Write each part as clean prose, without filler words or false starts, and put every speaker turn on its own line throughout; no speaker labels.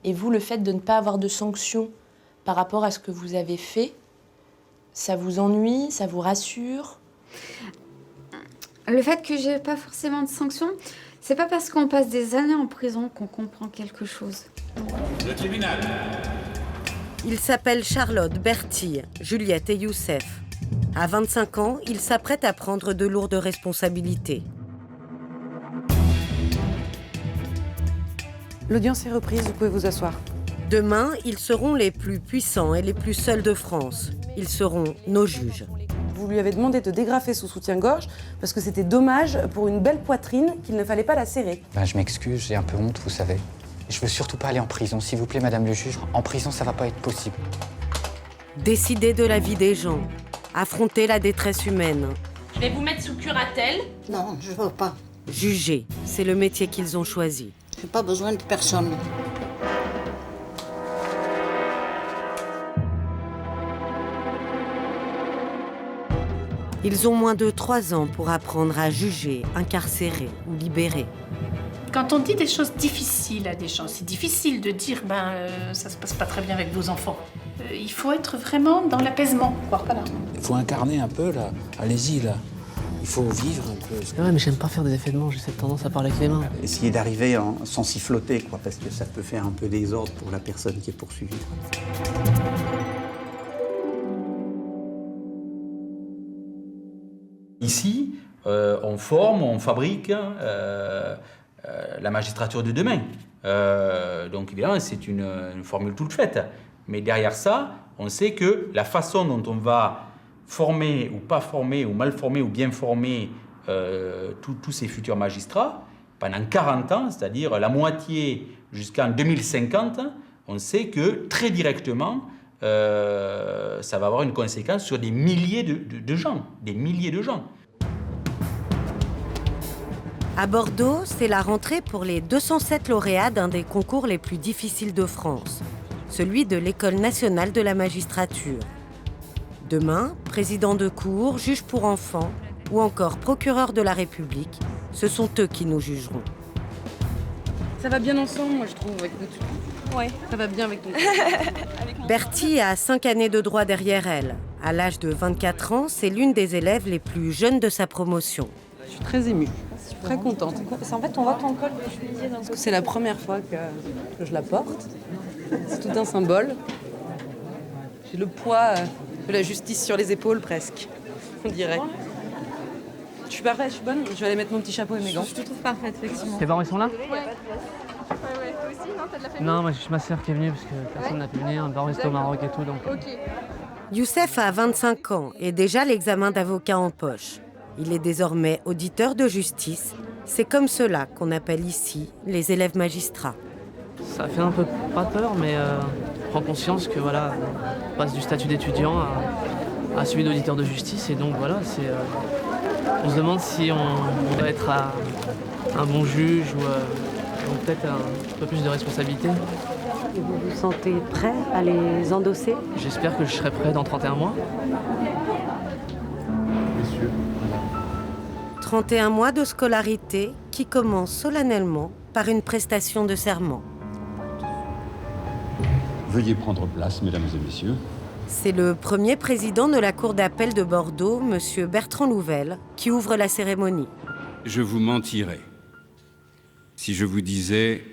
Et vous, le fait de ne pas avoir de sanctions par rapport à ce que vous avez fait, ça vous ennuie, ça vous rassure?
Le fait que j'ai pas forcément de sanctions, c'est pas parce qu'on passe des années en prison qu'on comprend quelque chose.
Le tribunal.
Ils s'appellent Charlotte, Bertille, Juliette et Youssef. À 25 ans, ils s'apprêtent à prendre de lourdes responsabilités.
L'audience est reprise, vous pouvez vous asseoir.
Demain, ils seront les plus puissants et les plus seuls de France. Ils seront nos juges.
Vous lui avez demandé de dégrafer sous soutien-gorge parce que c'était dommage pour une belle poitrine qu'il ne fallait pas la serrer.
Je m'excuse, j'ai un peu honte, vous savez. Je veux surtout pas aller en prison, s'il vous plaît, madame le juge. En prison, ça va pas être possible.
Décider de la vie des gens, affronter la détresse humaine.
Je vais vous mettre sous curatelle.
Non, je veux pas.
Juger, c'est le métier qu'ils ont choisi.
J'ai pas besoin de personne.
Ils ont moins de 3 ans pour apprendre à juger, incarcérer ou libérer.
Quand on dit des choses difficiles à des gens, c'est difficile de dire ça se passe pas très bien avec vos enfants. Il faut être vraiment dans l'apaisement, quoi. Voilà.
Il faut incarner un peu, là. Allez-y, là. Il faut vivre un peu.
Ouais, mais j'aime pas faire des effets de manche, j'ai cette tendance à parler avec les mains.
Essayer d'arriver sans siffloter, quoi, parce que ça peut faire un peu désordre pour la personne qui est poursuivie.
Ici, on forme, on fabrique la magistrature de demain. Donc évidemment, c'est une formule toute faite. Mais derrière ça, on sait que la façon dont on va former ou pas former, ou mal former ou bien former tous ces futurs magistrats, pendant 40 ans, c'est-à-dire la moitié jusqu'en 2050, on sait que très directement, ça va avoir une conséquence sur des milliers de gens, des milliers de gens.
À Bordeaux, c'est la rentrée pour les 207 lauréats d'un des concours les plus difficiles de France, celui de l'École nationale de la magistrature. Demain, président de cour, juge pour enfants ou encore procureur de la République, ce sont eux qui nous jugeront.
Ça va bien ensemble, moi, je trouve, avec nous. Ouais. Ça va bien avec nous.
Bertille a 5 années de droit derrière elle. À l'âge de 24 ans, c'est l'une des élèves les plus jeunes de sa promotion.
Je suis très émue, je suis très contente.
En fait, on voit ton col de chemisier.
Parce que c'est la première fois que je la porte. C'est tout un symbole. J'ai le poids de la justice sur les épaules, presque, on dirait. Je suis parfaite, je suis bonne. Je vais aller mettre mon petit chapeau et mes gants.
Je te trouve parfaite, effectivement.
Tes parents, ils sont là?
Ouais. Toi aussi, non? T'as de la famille?
Non, moi, j'ai ma sœur qui est venue parce que personne n'a pu venir. Un bar resto au Maroc et tout, donc...
Ok.
Youssef a 25 ans et déjà l'examen d'avocat en poche. Il est désormais auditeur de justice. C'est comme cela qu'on appelle ici les élèves magistrats.
Ça fait un peu, pas peur, mais on prend conscience que voilà, on passe du statut d'étudiant à celui d'auditeur de justice. Et donc voilà, on se demande si on doit être un bon juge ou peut-être un peu plus de responsabilité.
Et vous vous sentez prêt à les endosser?
J'espère que je serai prêt dans 31 mois.
Messieurs,
31 mois de scolarité qui commence solennellement par une prestation de serment.
veuillez prendre place, mesdames et messieurs.
C'est le premier président de la Cour d'appel de Bordeaux, M. Bertrand Louvel, qui ouvre la cérémonie.
Je vous mentirais si je vous disais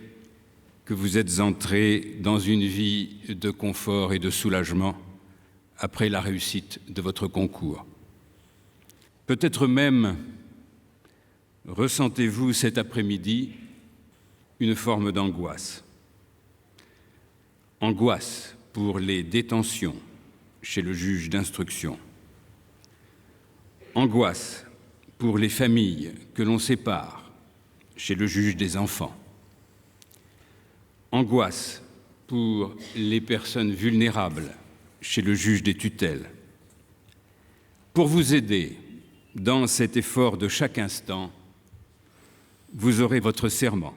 que vous êtes entré dans une vie de confort et de soulagement après la réussite de votre concours. Peut-être même ressentez-vous cet après-midi une forme d'angoisse. Angoisse pour les détentions chez le juge d'instruction. Angoisse pour les familles que l'on sépare chez le juge des enfants. Angoisse pour les personnes vulnérables chez le juge des tutelles. Pour vous aider dans cet effort de chaque instant, vous aurez votre serment.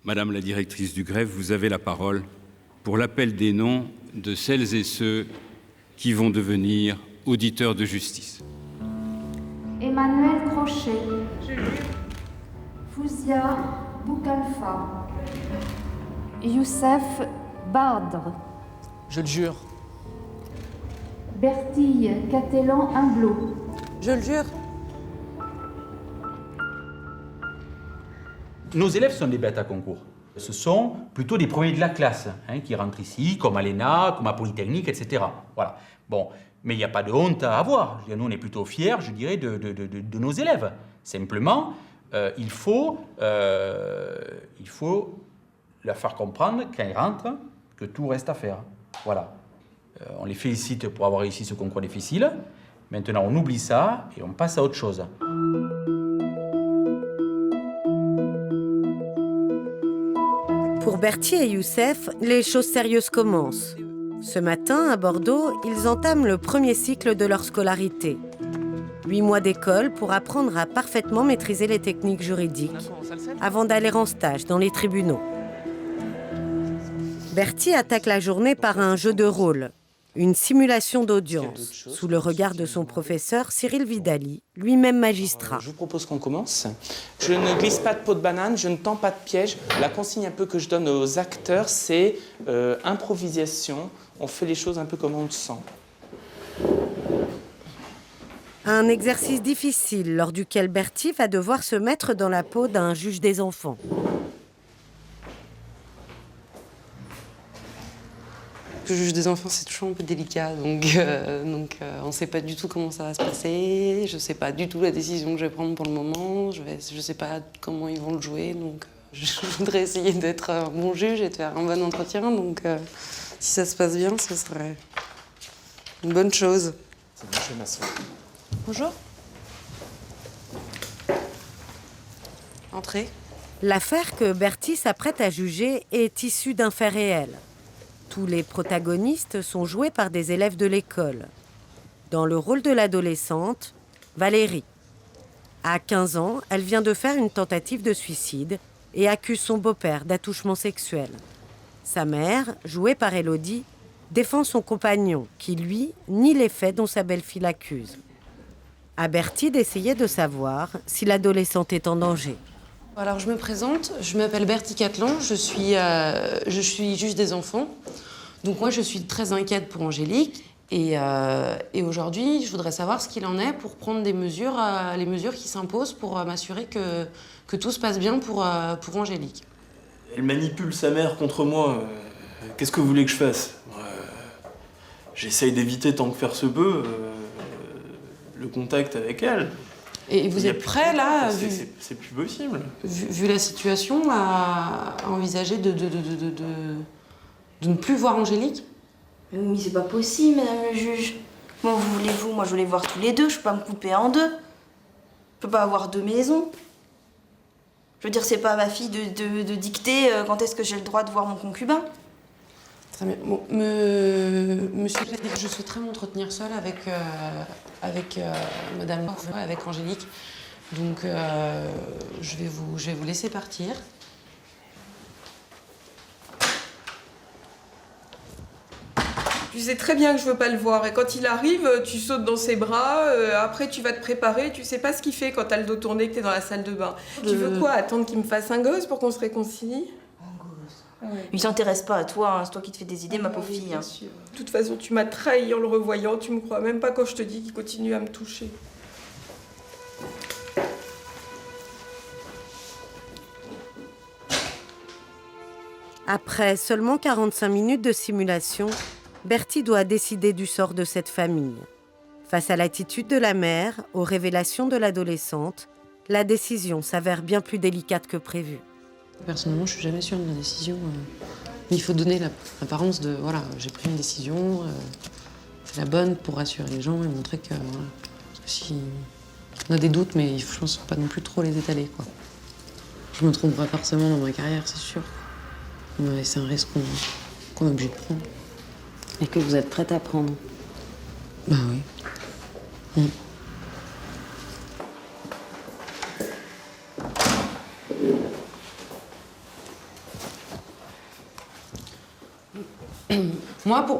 Madame la directrice du greffe, vous avez la parole pour l'appel des noms de celles et ceux qui vont devenir auditeurs de justice.
Emmanuel Crochet. Fouzia Boukalfa. Youssef Bardre.
Je le jure.
Bertille Catelan-Humblot.
Je le jure.
Nos élèves sont des bêtes à concours. Ce sont plutôt des premiers de la classe qui rentrent ici, comme à l'ENA, comme à Polytechnique, etc. Voilà. Bon, mais il n'y a pas de honte à avoir. Nous, on est plutôt fiers, je dirais, de nos élèves. Simplement, il faut leur faire comprendre, quand ils rentrent, que tout reste à faire. Voilà. On les félicite pour avoir réussi ce concours difficile. Maintenant, on oublie ça et on passe à autre chose.
Pour Berthier et Youssef, les choses sérieuses commencent. Ce matin, à Bordeaux, ils entament le premier cycle de leur scolarité. 8 mois d'école pour apprendre à parfaitement maîtriser les techniques juridiques avant d'aller en stage dans les tribunaux. Berthier attaque la journée par un jeu de rôle, une simulation d'audience, sous le regard de son professeur Cyril Vidali, lui-même magistrat.
Je vous propose qu'on commence. Je ne glisse pas de peau de banane, je ne tends pas de piège. La consigne un peu que je donne aux acteurs, c'est improvisation. On fait les choses un peu comme on le sent.
Un exercice difficile lors duquel Berthier va devoir se mettre dans la peau d'un juge des enfants.
Le juge des enfants, c'est toujours un peu délicat, donc on ne sait pas du tout comment ça va se passer. Je ne sais pas du tout la décision que je vais prendre pour le moment. Je ne sais pas comment ils vont le jouer, donc je voudrais essayer d'être un bon juge et de faire un bon entretien. Donc si ça se passe bien, ce serait une bonne chose.
C'est bon, je vais m'asseoir.
Bonjour. Entrez.
L'affaire que Berthier s'apprête à juger est issue d'un fait réel. Tous les protagonistes sont joués par des élèves de l'école. Dans le rôle de l'adolescente, Valérie. À 15 ans, elle vient de faire une tentative de suicide et accuse son beau-père d'attouchement sexuel. Sa mère, jouée par Élodie, défend son compagnon qui, lui, nie les faits dont sa belle-fille l'accuse. À Berthier d'essayer de savoir si l'adolescente est en danger.
Alors je me présente, je m'appelle Bertille Catelan, je suis juge des enfants. Donc moi je suis très inquiète pour Angélique et aujourd'hui je voudrais savoir ce qu'il en est pour prendre des mesures, les mesures qui s'imposent pour m'assurer que tout se passe bien pour Angélique.
Elle manipule sa mère contre moi. Qu'est-ce que vous voulez que je fasse? J'essaye d'éviter tant que faire se peut le contact avec elle.
Et vous êtes prêt là,
c'est plus possible.
Vu la situation, à envisager de ne plus voir Angélique?
Mais c'est pas possible, madame le juge. Comment voulez-vous? Moi je veux les voir tous les deux, je peux pas me couper en deux. Je peux pas avoir deux maisons. Je veux dire, c'est pas à ma fille de dicter quand est-ce que j'ai le droit de voir mon concubin.
Très bien. Bon, monsieur, je souhaiterais m'entretenir seule avec madame, avec Angélique. Donc, je vais vous laisser partir.
Tu sais très bien que je veux pas le voir. Et quand il arrive, tu sautes dans ses bras. Après, tu vas te préparer. Tu sais pas ce qu'il fait quand t'as le dos tourné, que t'es dans la salle de bain. Tu veux quoi? Attendre qu'il me fasse un gosse pour qu'on se réconcilie?
Ouais. Il s'intéresse pas à toi, hein. C'est toi qui te fais des idées, ma pauvre fille. Hein.
De toute façon, tu m'as trahi en le revoyant. Tu me crois même pas quand je te dis qu'il continue à me toucher.
Après seulement 45 minutes de simulation, Berthier doit décider du sort de cette famille. Face à l'attitude de la mère, aux révélations de l'adolescente, la décision s'avère bien plus délicate que prévu.
Personnellement, je suis jamais sûre de ma décision. Il faut donner l'apparence de voilà, j'ai pris une décision, c'est la bonne pour rassurer les gens et montrer que voilà. Parce que si on a des doutes, mais je pense pas non plus trop les étaler quoi. Je me tromperai forcément dans ma carrière, c'est sûr. Mais c'est un risque qu'on est obligé de prendre.
Et que vous êtes prête à prendre?
Bah oui.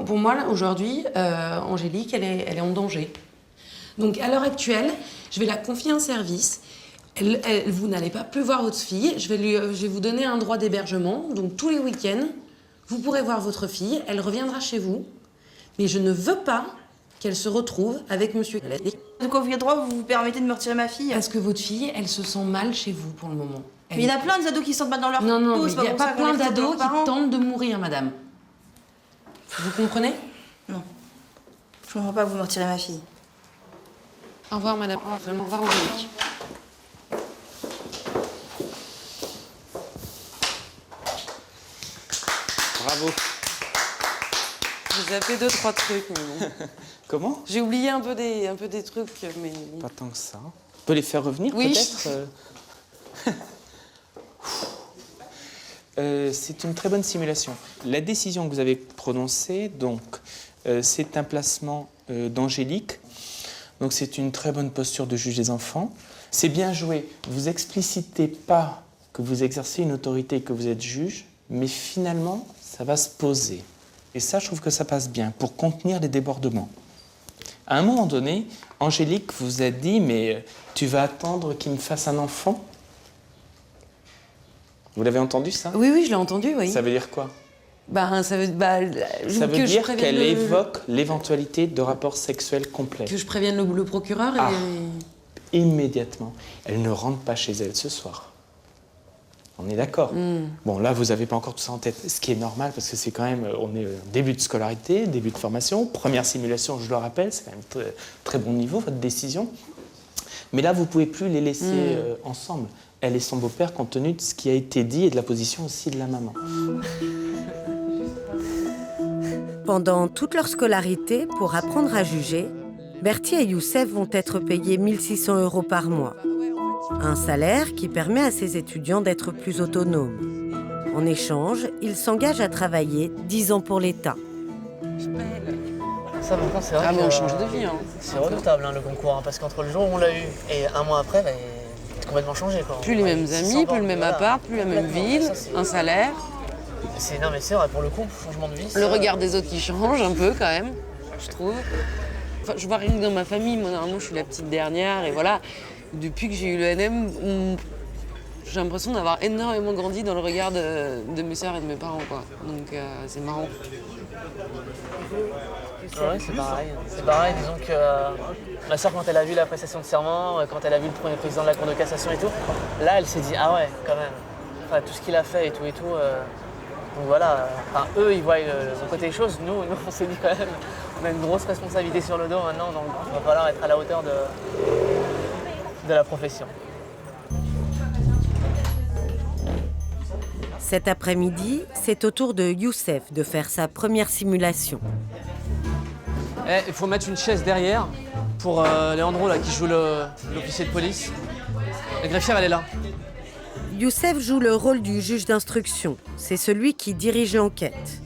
Pour moi, aujourd'hui, Angélique, elle est en danger. Donc, à l'heure actuelle, je vais la confier un service
Vous n'allez pas plus voir votre fille. Je vais vous donner un droit d'hébergement. Donc tous les week-ends, vous pourrez voir votre fille. Elle reviendra chez vous. Mais je ne veux pas qu'elle se retrouve avec monsieur.
De quoi vous droit, vous vous permettez de me retirer ma fille?
Parce que votre fille, elle se sent mal chez vous pour le moment.
Mais il y en a plein des ados qui se sentent mal dans leur peau.
Non,
c'est
il n'y a
pour
pas
ça qu'on
plein
les retire de
d'ados
leurs
qui
parents.
tentent de mourir, madame. Vous comprenez?
Non. Je comprends pas, vous me retirez ma fille.
Au revoir, madame. Au revoir, Angélique.
Bravo.
J'ai zappé 2-3 trucs, mais bon.
Comment?
J'ai oublié un peu des trucs, mais...
Pas tant que ça. On peut les faire revenir,
oui.
Peut-être c'est une très bonne simulation. La décision que vous avez prononcée, donc, c'est un placement d'Angélique. Donc c'est une très bonne posture de juge des enfants. C'est bien joué. Vous explicitez pas que vous exercez une autorité et que vous êtes juge, mais finalement, ça va se poser. Et ça, je trouve que ça passe bien, pour contenir les débordements. À un moment donné, Angélique vous a dit, mais tu vas attendre qu'il me fasse un enfant? Vous l'avez entendu, ça?
Oui, je l'ai entendu, oui.
Ça veut dire quoi?
Ça veut
dire qu'elle évoque l'éventualité de rapports sexuels complets.
Que je prévienne le procureur et...
Immédiatement. Elle ne rentre pas chez elle ce soir. On est d'accord. Bon, là, vous n'avez pas encore tout ça en tête, ce qui est normal, parce que c'est quand même... On est début de scolarité, début de formation, première simulation, je le rappelle, c'est quand même très, très bon niveau, votre décision. Mais là, vous ne pouvez plus les laisser ensemble. Elle et son beau-père, compte tenu de ce qui a été dit et de la position aussi de la maman.
Pendant toute leur scolarité, pour apprendre à juger, Bertie et Youssef vont être payés 1 600 € par mois. Un salaire qui permet à ces étudiants d'être plus autonomes. En échange, ils s'engagent à travailler 10 ans pour l'État.
Ça, par contre, c'est vrai
mais on change de vie. Hein.
C'est redoutable, hein, le concours, hein, parce qu'entre le jour où on l'a eu et un mois après, c'est complètement changé. Quoi.
Plus les mêmes amis, plus le même appart, plus la même ville, un salaire.
Non, mais c'est vrai, pour le coup, changement de vie.
Le regard des autres qui change un peu, quand même, je trouve. Enfin, je vois rien que dans ma famille. Moi, normalement, je suis la petite dernière, et voilà. Depuis que j'ai eu le NM, j'ai l'impression d'avoir énormément grandi dans le regard de mes sœurs et de mes parents, quoi. Donc, c'est marrant.
Ouais, c'est pareil. C'est pareil, disons que ma sœur, quand elle a vu la prestation de serment, quand elle a vu le premier président de la Cour de cassation et tout, là, elle s'est dit, ah ouais, quand même. Enfin, tout ce qu'il a fait et tout. Donc voilà, eux, ils voient le côté des choses. Nous, on s'est dit quand même, on a une grosse responsabilité sur le dos maintenant, donc il va falloir être à la hauteur de la profession.
Cet après-midi, c'est au tour de Youssef de faire sa première simulation.
Il faut mettre une chaise derrière pour Léandro là, qui joue l'officier de police. La greffière, elle est là.
Youssef joue le rôle du juge d'instruction. C'est celui qui dirige l'enquête.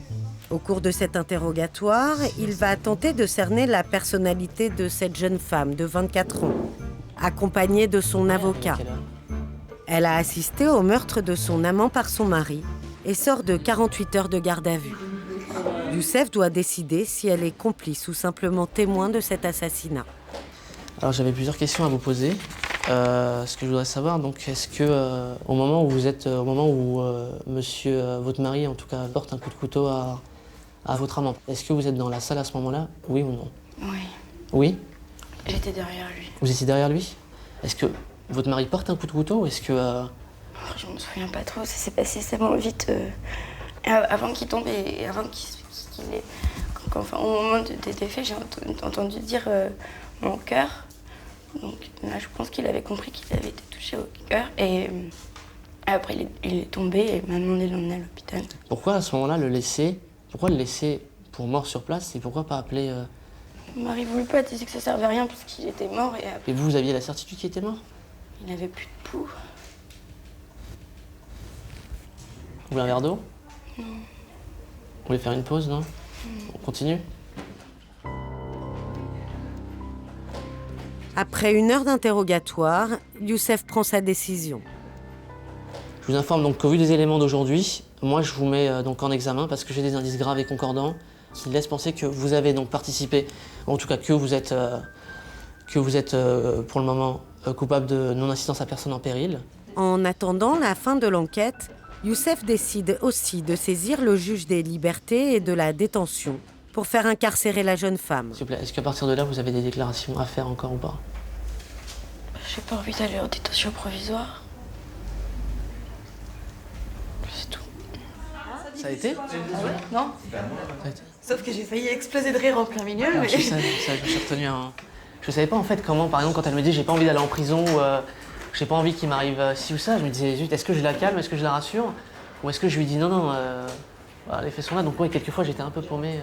Au cours de cet interrogatoire, il va tenter de cerner la personnalité de cette jeune femme de 24 ans, accompagnée de son avocat. Elle a assisté au meurtre de son amant par son mari et sort de 48 heures de garde à vue. Youssef doit décider si elle est complice ou simplement témoin de cet assassinat.
Alors j'avais plusieurs questions à vous poser. Ce que je voudrais savoir, donc, est-ce que au moment où monsieur, votre mari en tout cas, porte un coup de couteau à votre amant, est-ce que vous êtes dans la salle à ce moment-là, oui ou non?
Oui.
Oui?
J'étais derrière lui.
Vous étiez derrière lui? Est-ce que votre mari porte un coup de couteau ou est-ce que...
Je me souviens pas trop, ça s'est passé tellement vite. Avant qu'il tombe et avant qu'il ait... Enfin, au moment des faits, j'ai entendu dire mon cœur. Donc là, je pense qu'il avait compris qu'il avait été touché au cœur. Et après, il est tombé et m'a demandé de l'emmener à l'hôpital.
Pourquoi à ce moment-là le laisser? Pourquoi le laisser pour mort sur place et pourquoi pas appeler...
Mon mari voulait pas, il disait que ça servait à rien parce qu'il était mort.
Et vous aviez la certitude qu'il était mort?
Il n'avait plus de pouls.
Vous voulez un verre d'eau?
Non.
Vous voulez faire une pause, non? On continue?
Après 1 heure d'interrogatoire, Youssef prend sa décision.
Je vous informe donc qu'au vu des éléments d'aujourd'hui, moi je vous mets donc en examen parce que j'ai des indices graves et concordants qui laissent penser que vous avez donc participé, ou en tout cas que vous êtes pour le moment
coupable de non-assistance à personne en péril.
En attendant la fin de l'enquête, Youssef décide aussi de saisir le juge des libertés et de la détention pour faire incarcérer la jeune femme.
S'il vous plaît, est-ce qu'à partir de là, vous avez des déclarations à faire encore ou pas?
J'ai pas envie d'aller en détention provisoire. C'est tout.
Ça a été?
Non. Sauf que j'ai failli exploser de rire en plein milieu.
Alors,
Mais...
je sais, ça, je me suis retenu un... Je savais pas en fait comment, par exemple, quand elle me dit j'ai pas envie d'aller en prison ou j'ai pas envie qu'il m'arrive ci ou ça, je me disais zut, est-ce que je la calme, est-ce que je la rassure? Ou est-ce que je lui dis non, voilà, les faits sont là. Donc ouais, quelquefois j'étais un peu paumé.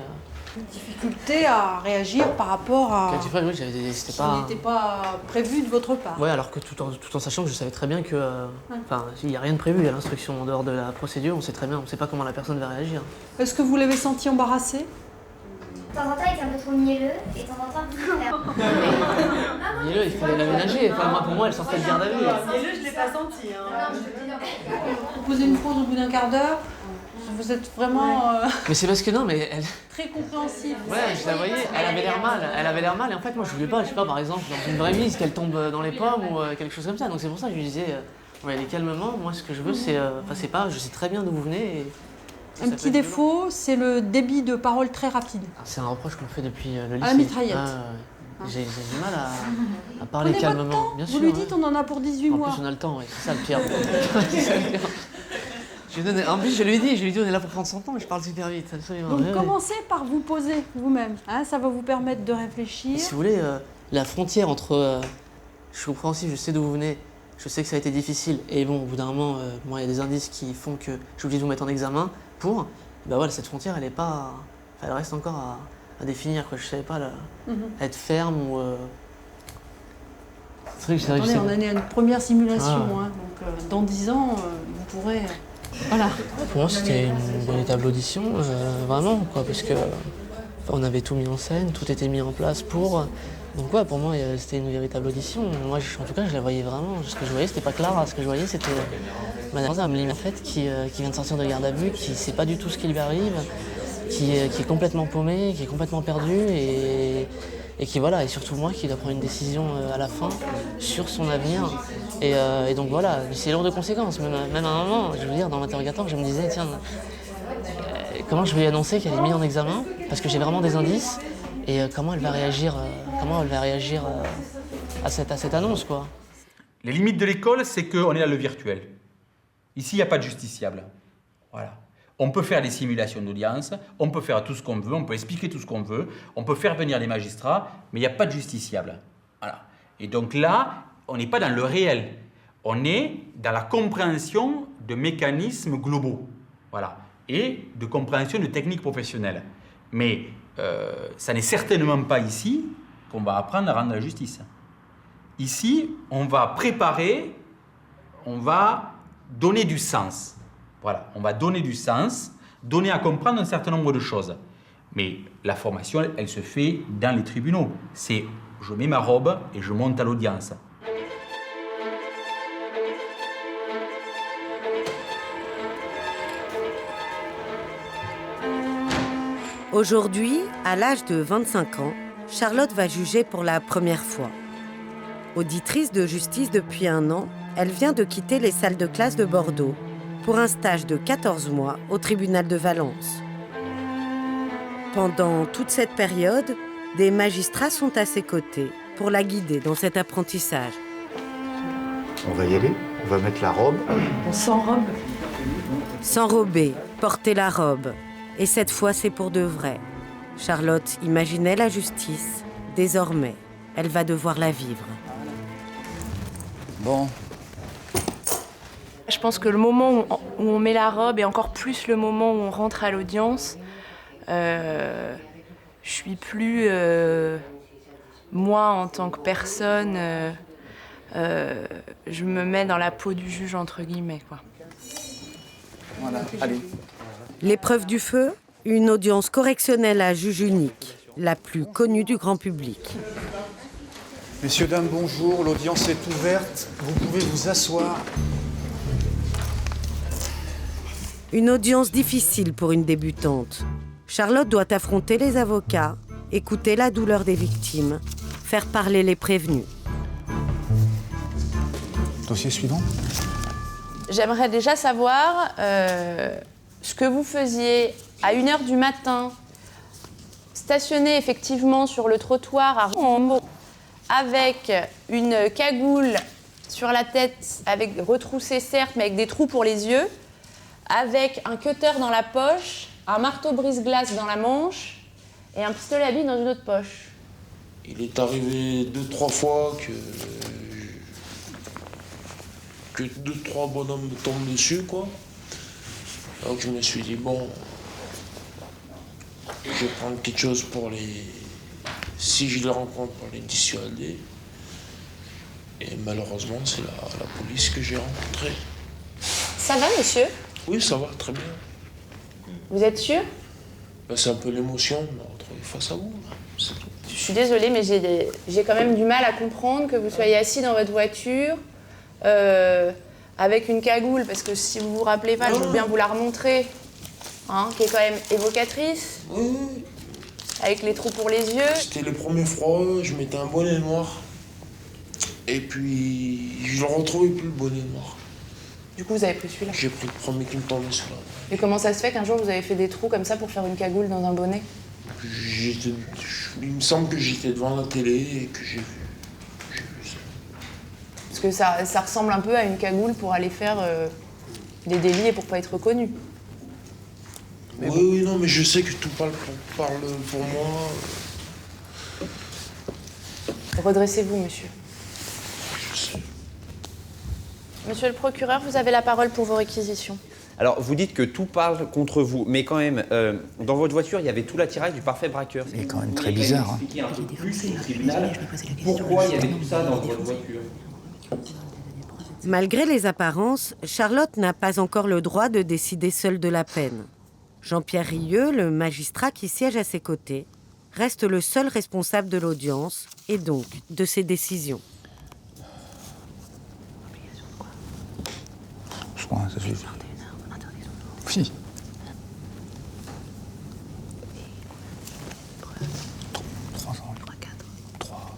Difficulté à réagir par rapport à
Quelquefois, oui, c'était
ce qui
pas...
n'était pas prévu de votre part.
Ouais, alors que tout en sachant que je savais très bien que... Enfin, il n'y a rien de prévu à l'instruction en dehors de la procédure, on sait très bien, on sait pas comment la personne va réagir.
Est-ce que vous l'avez senti embarrassé?
De temps en temps, il était un peu trop mielleux, et de temps en temps,
Mielleux, il fallait l'aménager. Enfin, moi, pour moi, elle sortait de garde à vue.
Mielleux, je l'ai pas senti. Vous posez une pause au bout d'un quart d'heure. Vous êtes vraiment
Mais c'est parce que non, mais elle...
très compréhensif.
Ouais, je la voyais, elle avait l'air mal. Elle avait l'air mal, et en fait, moi, je voulais pas, je sais pas, par exemple, dans une vraie mise, qu'elle tombe dans les pommes ou quelque chose comme ça. Donc c'est pour ça que je lui disais, ouais, allez calmement. Moi, ce que je veux, c'est... Enfin, c'est pas... Je sais très bien d'où vous venez.
Un petit défaut, c'est le débit de parole très rapide.
C'est un reproche qu'on fait depuis le lycée.
À la mitraillette.
J'ai du mal à parler
Prenez
calmement.
votre temps.
Bien
Vous
sûr,
lui
ouais.
dites, on en a pour 18 mois.
En plus, on a le temps, ouais. C'est ça le pire. En plus, je lui ai dit, on est là pour prendre son temps, mais je parle super vite, absolument.
Donc
Ouais,
commencez par vous poser vous-même. Hein, ça va vous permettre de réfléchir.
Si vous voulez, la frontière entre... je suis compréhensif, je sais d'où vous venez, je sais que ça a été difficile, et bon, au bout d'un moment, moi, il y a des indices qui font que je suis obligé de vous mettre en examen pour... Ben voilà, cette frontière, elle est pas... Enfin, elle reste encore à définir, quoi. Je savais pas être ferme ou...
Attendez, on en est à une première simulation. Hein, donc dans 10 ans, vous pourrez... Voilà.
Pour moi, c'était une véritable audition, vraiment, quoi, parce que on avait tout mis en scène, tout était mis en place pour... Donc ouais, pour moi, c'était une véritable audition. Moi, en tout cas, je la voyais vraiment. Ce que je voyais, c'était pas Clara. Ce que je voyais, c'était Madame Amélie Maffette qui vient de sortir de garde à vue, qui sait pas du tout ce qui lui arrive, qui est complètement paumée, qui est complètement perdue et qui, voilà, et surtout moi, qui doit prendre une décision à la fin sur son avenir. Et donc voilà, c'est lourd de conséquences. Même à un moment, je veux dire, dans l'interrogatoire, je me disais, tiens, comment je vais lui annoncer qu'elle est mise en examen? Parce que j'ai vraiment des indices. Et comment elle va réagir, à cette annonce, quoi.
Les limites de l'école, c'est qu'on est dans le virtuel. Ici, il n'y a pas de justiciable. Voilà. On peut faire des simulations d'audience, on peut faire tout ce qu'on veut, on peut expliquer tout ce qu'on veut, on peut faire venir les magistrats, mais il n'y a pas de justiciable. Voilà. Et donc là, on n'est pas dans le réel. On est dans la compréhension de mécanismes globaux. Voilà. Et de compréhension de techniques professionnelles. Mais ça n'est certainement pas ici qu'on va apprendre à rendre la justice. Ici, on va préparer, on va donner du sens. Voilà, on va donner du sens, donner à comprendre un certain nombre de choses. Mais la formation, elle se fait dans les tribunaux. C'est je mets ma robe et je monte à l'audience.
Aujourd'hui, à l'âge de 25 ans, Charlotte va juger pour la première fois. Auditrice de justice depuis 1 an, elle vient de quitter les salles de classe de Bordeaux pour un stage de 14 mois au tribunal de Valence. Pendant toute cette période, des magistrats sont à ses côtés pour la guider dans cet apprentissage.
On va y aller, on va mettre la robe.
On s'enrobe.
S'enrober, porter la robe. Et cette fois, c'est pour de vrai. Charlotte imaginait la justice. Désormais, elle va devoir la vivre.
Bon.
Je pense que le moment où on met la robe et encore plus le moment où on rentre à l'audience, je suis plus moi en tant que personne. Je me mets dans la peau du juge entre guillemets, quoi.
Voilà, allez.
L'épreuve du feu, une audience correctionnelle à juge unique, la plus connue du grand public.
Messieurs, dames, bonjour. L'audience est ouverte. Vous pouvez vous asseoir.
Une audience difficile pour une débutante. Charlotte doit affronter les avocats, écouter la douleur des victimes, faire parler les prévenus.
Dossier suivant.
J'aimerais déjà savoir ce que vous faisiez à 1h du matin, stationné effectivement sur le trottoir à Rombo, avec une cagoule sur la tête, retroussée certes, mais avec des trous pour les yeux, avec un cutter dans la poche, un marteau brise-glace dans la manche et un pistolet à billes dans une autre poche.
Il est arrivé 2-3 fois que 2-3 bonhommes me tombent dessus, quoi. Donc je me suis dit, bon, je vais prendre quelque chose pour les... Si je les rencontre, pour les dissuader. Et malheureusement, c'est la police que j'ai rencontrée.
Ça va, monsieur?
Oui, ça va, très bien.
Vous êtes sûr?
Ben, c'est un peu l'émotion de me retrouver face à vous, c'est tout.
Je suis désolée, mais j'ai quand même du mal à comprendre que vous soyez assis dans votre voiture avec une cagoule, parce que si vous vous rappelez pas, je veux bien vous la remontrer, hein, qui est quand même évocatrice.
Oui.
Avec les trous pour les yeux.
C'était le premier froid, je mettais un bonnet noir. Et puis, je ne retrouvais plus le bonnet noir.
Du coup, vous avez pris celui-là?
J'ai pris le premier qui me tombait sous la main.
Et comment ça se fait qu'un jour vous avez fait des trous comme ça pour faire une cagoule dans un bonnet?
Il me semble que j'étais devant la télé et que j'ai vu ça.
Parce que ça ressemble un peu à une cagoule pour aller faire des délits et pour pas être reconnu.
Mais oui, non, mais je sais que tout parle pour moi.
Redressez-vous, monsieur.
Je sais.
Monsieur le procureur, vous avez la parole pour vos réquisitions.
Alors, vous dites que tout parle contre vous, mais quand même, dans votre voiture, il y avait tout l'attirail du parfait braqueur.
C'est quand même très bizarre. Hein.
Pourquoi il y avait tout ça dans votre voiture?
Malgré les apparences, Charlotte n'a pas encore le droit de décider seule de la peine. Jean-Pierre Rieux, le magistrat qui siège à ses côtés, reste le seul responsable de l'audience et donc de ses décisions.
Ça suffit. Oui. 3 ans. 3.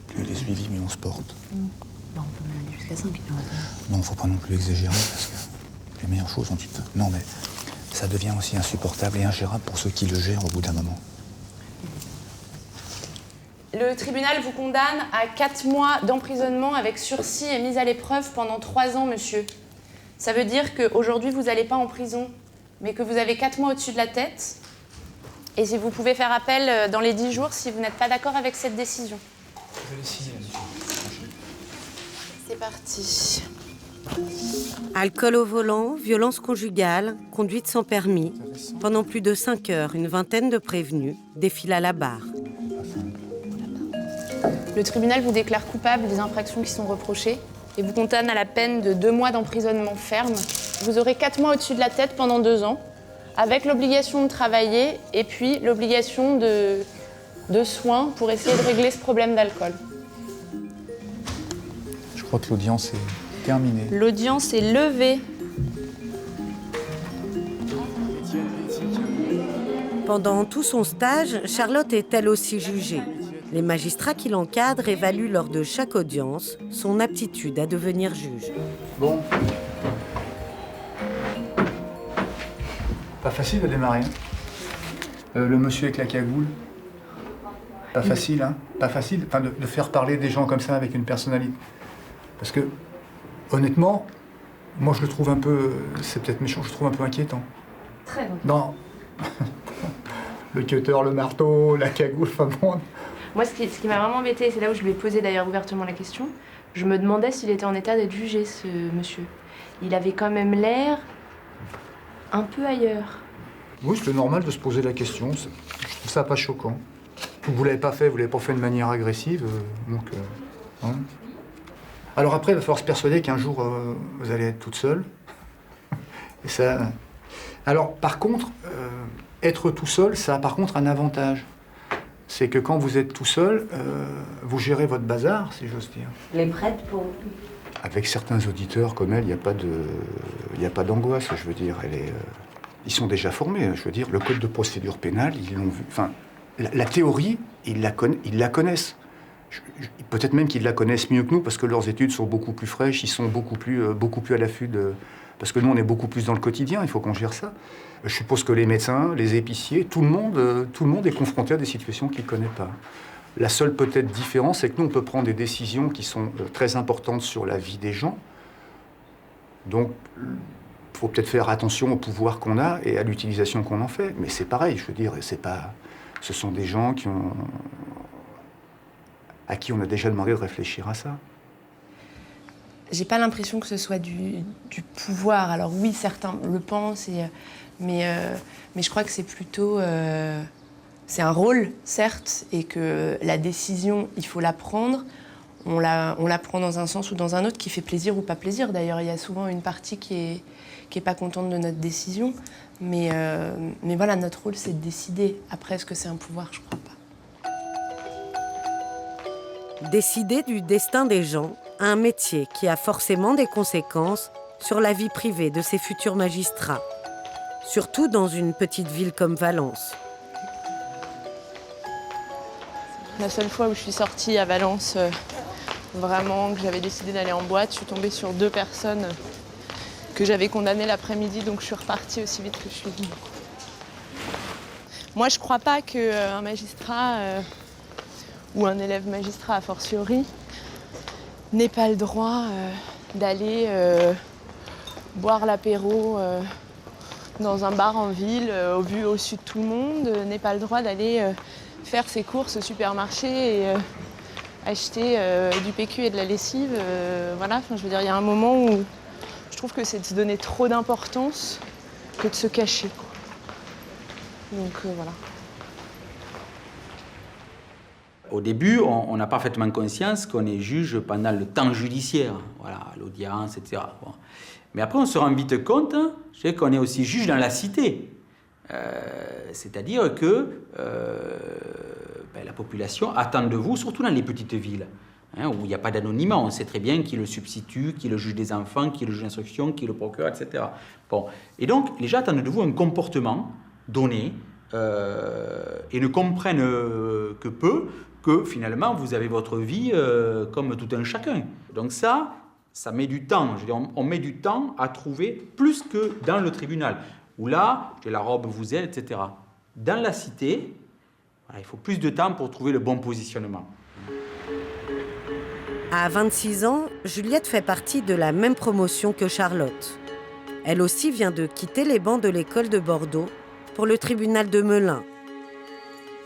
Plus il est suivi, mais on se porte.
On peut aller jusqu'à 5.
Non, faut pas non plus exagérer, parce que les meilleures choses sont petites. Non, mais ça devient aussi insupportable et ingérable pour ceux qui le gèrent au bout d'un moment.
Le tribunal vous condamne à 4 mois d'emprisonnement avec sursis et mise à l'épreuve pendant 3 ans, monsieur. Ça veut dire qu'aujourd'hui, vous n'allez pas en prison, mais que vous avez 4 mois au-dessus de la tête. Et si vous pouvez faire appel dans les 10 jours si vous n'êtes pas d'accord avec cette décision.
Je vais le signer, monsieur.
C'est parti.
Alcool au volant, violence conjugale, conduite sans permis. Pendant plus de 5 heures, une vingtaine de prévenus défilent à la barre.
Le tribunal vous déclare coupable des infractions qui sont reprochées et vous condamne à la peine de 2 mois d'emprisonnement ferme. Vous aurez 4 mois au-dessus de la tête pendant 2 ans, avec l'obligation de travailler et puis l'obligation de soins pour essayer de régler ce problème d'alcool.
Je crois que l'audience est terminée.
L'audience est levée.
Pendant tout son stage, Charlotte est elle aussi jugée. Les magistrats qui l'encadrent évaluent lors de chaque audience son aptitude à devenir juge.
Bon. Pas facile de démarrer. Le monsieur avec la cagoule. Pas facile, hein. Pas facile enfin, de faire parler des gens comme ça avec une personnalité. Parce que, honnêtement, moi je le trouve un peu... C'est peut-être méchant, je le trouve un peu inquiétant.
Très bon.
Non. Le cutter, le marteau, la cagoule, enfin bon...
Moi, ce qui m'a vraiment embêtée, c'est là où je lui ai posé d'ailleurs ouvertement la question, je me demandais s'il était en état d'être jugé, ce monsieur. Il avait quand même l'air un peu ailleurs.
Oui, c'est normal de se poser la question. Je trouve ça pas choquant. Vous l'avez pas fait de manière agressive, donc... Hein. Alors après, il va falloir se persuader qu'un jour, vous allez être toute seule. Et ça... Alors, par contre, être tout seul, ça a par contre un avantage. C'est que quand vous êtes tout seul, vous gérez votre bazar, si j'ose dire.
Les prêtres pour...
Avec certains auditeurs comme elle, il n'y a pas d'angoisse, je veux dire. Ils sont déjà formés, je veux dire. Le code de procédure pénale, ils l'ont vu. Enfin, la théorie, ils la connaissent. Peut-être même qu'ils la connaissent mieux que nous, parce que leurs études sont beaucoup plus fraîches, ils sont beaucoup plus à l'affût parce que nous, on est beaucoup plus dans le quotidien, il faut qu'on gère ça. Je suppose que les médecins, les épiciers, tout le monde est confronté à des situations qu'il ne connaît pas. La seule peut-être différence, c'est que nous, on peut prendre des décisions qui sont très importantes sur la vie des gens. Donc, il faut peut-être faire attention au pouvoir qu'on a et à l'utilisation qu'on en fait. Mais c'est pareil, je veux dire, ce sont des gens à qui on a déjà demandé de réfléchir à ça.
J'ai pas l'impression que ce soit du pouvoir. Alors oui, certains le pensent, mais je crois que c'est plutôt... c'est un rôle, certes, et que la décision, il faut la prendre. On la prend dans un sens ou dans un autre qui fait plaisir ou pas plaisir. D'ailleurs, il y a souvent une partie qui est pas contente de notre décision. Mais voilà, notre rôle, c'est de décider. Après, est-ce que c'est un pouvoir? Je crois pas.
Décider du destin des gens, un métier qui a forcément des conséquences sur la vie privée de ces futurs magistrats. Surtout dans une petite ville comme Valence.
La seule fois où je suis sortie à Valence, vraiment, que j'avais décidé d'aller en boîte, je suis tombée sur 2 personnes que j'avais condamnées l'après-midi, donc je suis repartie aussi vite que je suis venue. Moi, je crois pas qu'un magistrat ou un élève magistrat, a fortiori, n'ait pas le droit d'aller boire l'apéro dans un bar en ville, au vu au-dessus de tout le monde, n'ait pas le droit d'aller faire ses courses au supermarché et acheter du PQ et de la lessive. Voilà, enfin, je veux dire, il y a un moment où je trouve que c'est de se donner trop d'importance que de se cacher, quoi. Donc voilà.
Au début, on a parfaitement conscience qu'on est juge pendant le temps judiciaire, voilà, l'audience, etc. Bon. Mais après, on se rend vite compte qu'on est aussi juge dans la cité. C'est-à-dire que la population attend de vous, surtout dans les petites villes, où il n'y a pas d'anonymat. On sait très bien qui est le substitut, qui est le juge des enfants, qui est le juge d'instruction, qui est le procureur, etc. Bon. Et donc, les gens attendent de vous un comportement donné et ne comprennent que peu que finalement, vous avez votre vie comme tout un chacun. Donc ça met du temps. Je veux dire, on met du temps à trouver plus que dans le tribunal, où là, la robe vous aide, etc. Dans la cité, voilà, il faut plus de temps pour trouver le bon positionnement.
À 26 ans, Juliette fait partie de la même promotion que Charlotte. Elle aussi vient de quitter les bancs de l'école de Bordeaux pour le tribunal de Melun.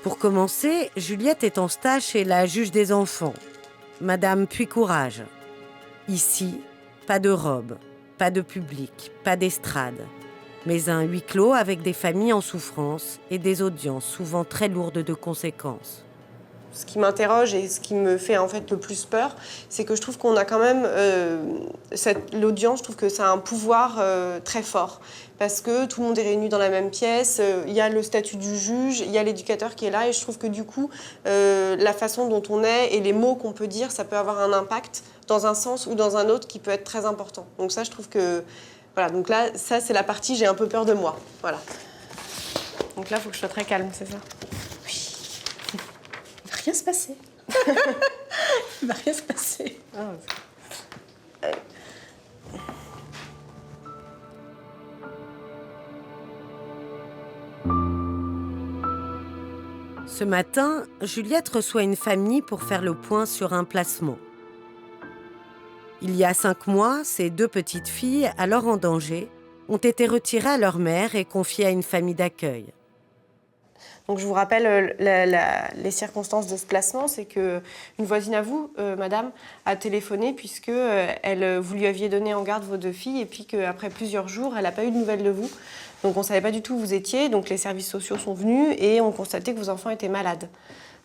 Pour commencer, Juliette est en stage chez la juge des enfants, Madame Puycourage. Ici, pas de robe, pas de public, pas d'estrade, mais un huis clos avec des familles en souffrance et des audiences souvent très lourdes de conséquences.
Ce qui m'interroge et ce qui me fait en fait le plus peur, c'est que je trouve qu'on a quand même l'audience, je trouve que ça a un pouvoir très fort. Parce que tout le monde est réuni dans la même pièce, il y a le statut du juge, il y a l'éducateur qui est là, et je trouve que du coup, la façon dont on est et les mots qu'on peut dire, ça peut avoir un impact dans un sens ou dans un autre qui peut être très important. Donc ça, je trouve que... Voilà, donc là, ça c'est la partie, j'ai un peu peur de moi. Voilà. Donc là, il faut que je sois très calme, c'est ça?
Il va rien se passer. Il va rien se passer.
Ce matin, Juliette reçoit une famille pour faire le point sur un placement. Il y a 5 mois, ces 2 petites filles, alors en danger, ont été retirées à leur mère et confiées à une famille d'accueil.
Donc je vous rappelle les circonstances de ce placement, c'est qu'une voisine à vous, madame, a téléphoné puisque vous lui aviez donné en garde vos 2 filles et puis qu'après plusieurs jours, elle n'a pas eu de nouvelles de vous. Donc on ne savait pas du tout où vous étiez, donc les services sociaux sont venus et ont constaté que vos enfants étaient malades.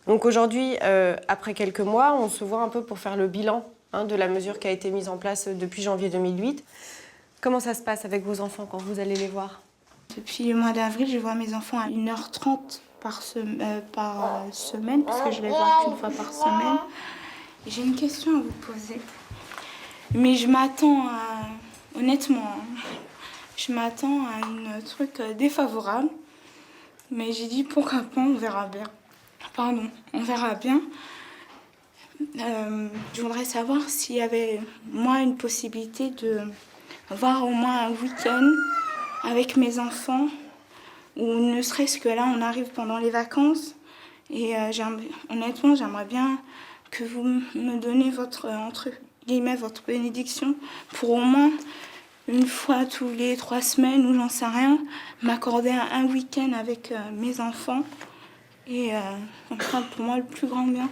Donc aujourd'hui, après quelques mois, on se voit un peu pour faire le bilan de la mesure qui a été mise en place depuis janvier 2008. Comment ça se passe avec vos enfants quand vous allez les voir?
Depuis le mois d'avril, je vois mes enfants à 1h30 par semaine, parce que je les vois qu'une fois par semaine. J'ai une question à vous poser. Mais je m'attends à... Honnêtement, je m'attends à un truc défavorable. Mais j'ai dit pourquoi pas, on verra bien. Pardon, on verra bien. Je voudrais savoir s'il y avait, moi, une possibilité de voir au moins un week-end avec mes enfants, ou ne serait-ce que là, on arrive pendant les vacances. Et honnêtement, j'aimerais bien que vous me donnez votre, entre guillemets, votre bénédiction pour au moins une fois tous les 3 semaines, ou j'en sais rien, m'accorder un week-end avec mes enfants. Et ça sera pour moi le plus grand bien.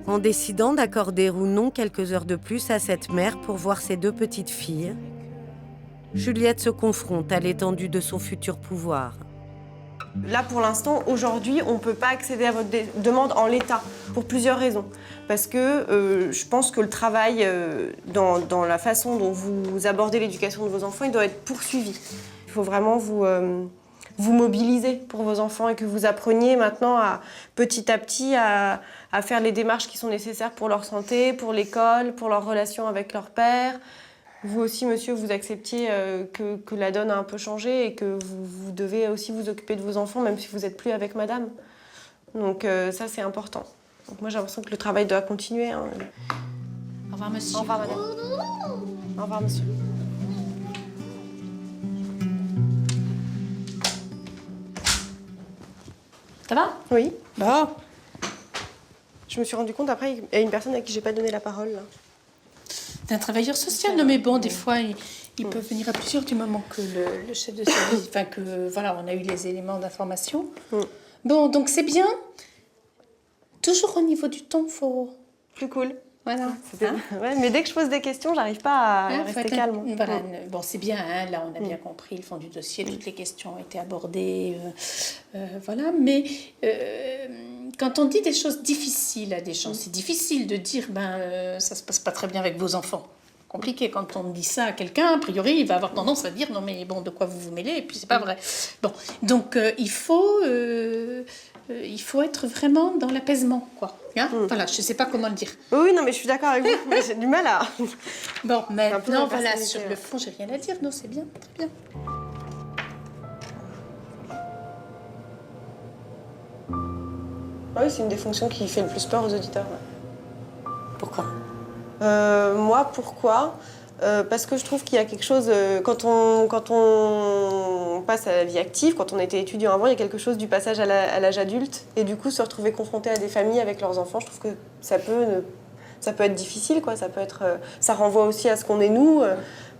En décidant d'accorder ou non quelques heures de plus à cette mère pour voir ses 2 petites filles, Juliette se confronte à l'étendue de son futur pouvoir.
Là, pour l'instant, aujourd'hui, on ne peut pas accéder à votre demande en l'état, pour plusieurs raisons. Parce que je pense que le travail, dans la façon dont vous abordez l'éducation de vos enfants, il doit être poursuivi. Il faut vraiment vous mobiliser pour vos enfants et que vous appreniez maintenant petit à petit à faire les démarches qui sont nécessaires pour leur santé, pour l'école, pour leur relation avec leur père. Vous aussi, monsieur, vous acceptiez que la donne a un peu changé et que vous devez aussi vous occuper de vos enfants, même si vous n'êtes plus avec madame. Donc ça, c'est important. Donc moi, j'ai l'impression que le travail doit continuer. Hein.
Au revoir, monsieur.
Au revoir, madame. Au revoir, monsieur.
Ça va?
Oui. Bon. Je me suis rendu compte après, il y a une personne à qui j'ai pas donné la parole, là.
C'est un travailleur social, non mais bon, des fois, il peut venir à plusieurs du moment que le chef de service, enfin que, voilà, on a eu les éléments d'information. Bon, donc c'est bien. Toujours au niveau du temps, faut...
Plus cool.
Voilà.
Hein? Ouais, mais dès que je pose des questions, j'arrive pas à rester calme.
Voilà. Bon, c'est bien, hein, là, on a bien compris le fond du dossier, toutes les questions ont été abordées, voilà, mais quand on dit des choses difficiles à des gens, c'est difficile de dire, ça se passe pas très bien avec vos enfants. Compliqué, quand on dit ça à quelqu'un, a priori, il va avoir tendance à dire, non mais bon, de quoi vous vous mêlez, et puis c'est pas vrai. Bon, donc il faut être vraiment dans l'apaisement, quoi. Hein? Voilà, je sais pas comment le dire.
Oui, non, mais je suis d'accord avec vous, mais j'ai du mal à...
Bon, maintenant, voilà, sur le fond, j'ai rien à dire. Non, c'est bien, très bien.
Oui, c'est une des fonctions qui fait le plus peur aux auditeurs. Ouais.
Pourquoi
moi, pourquoi parce que je trouve qu'il y a quelque chose, quand on passe à la vie active, quand on était étudiant avant, il y a quelque chose du passage à l'âge adulte. Et du coup, se retrouver confronté à des familles avec leurs enfants, je trouve que ça peut être difficile, quoi. Ça renvoie aussi à ce qu'on est nous.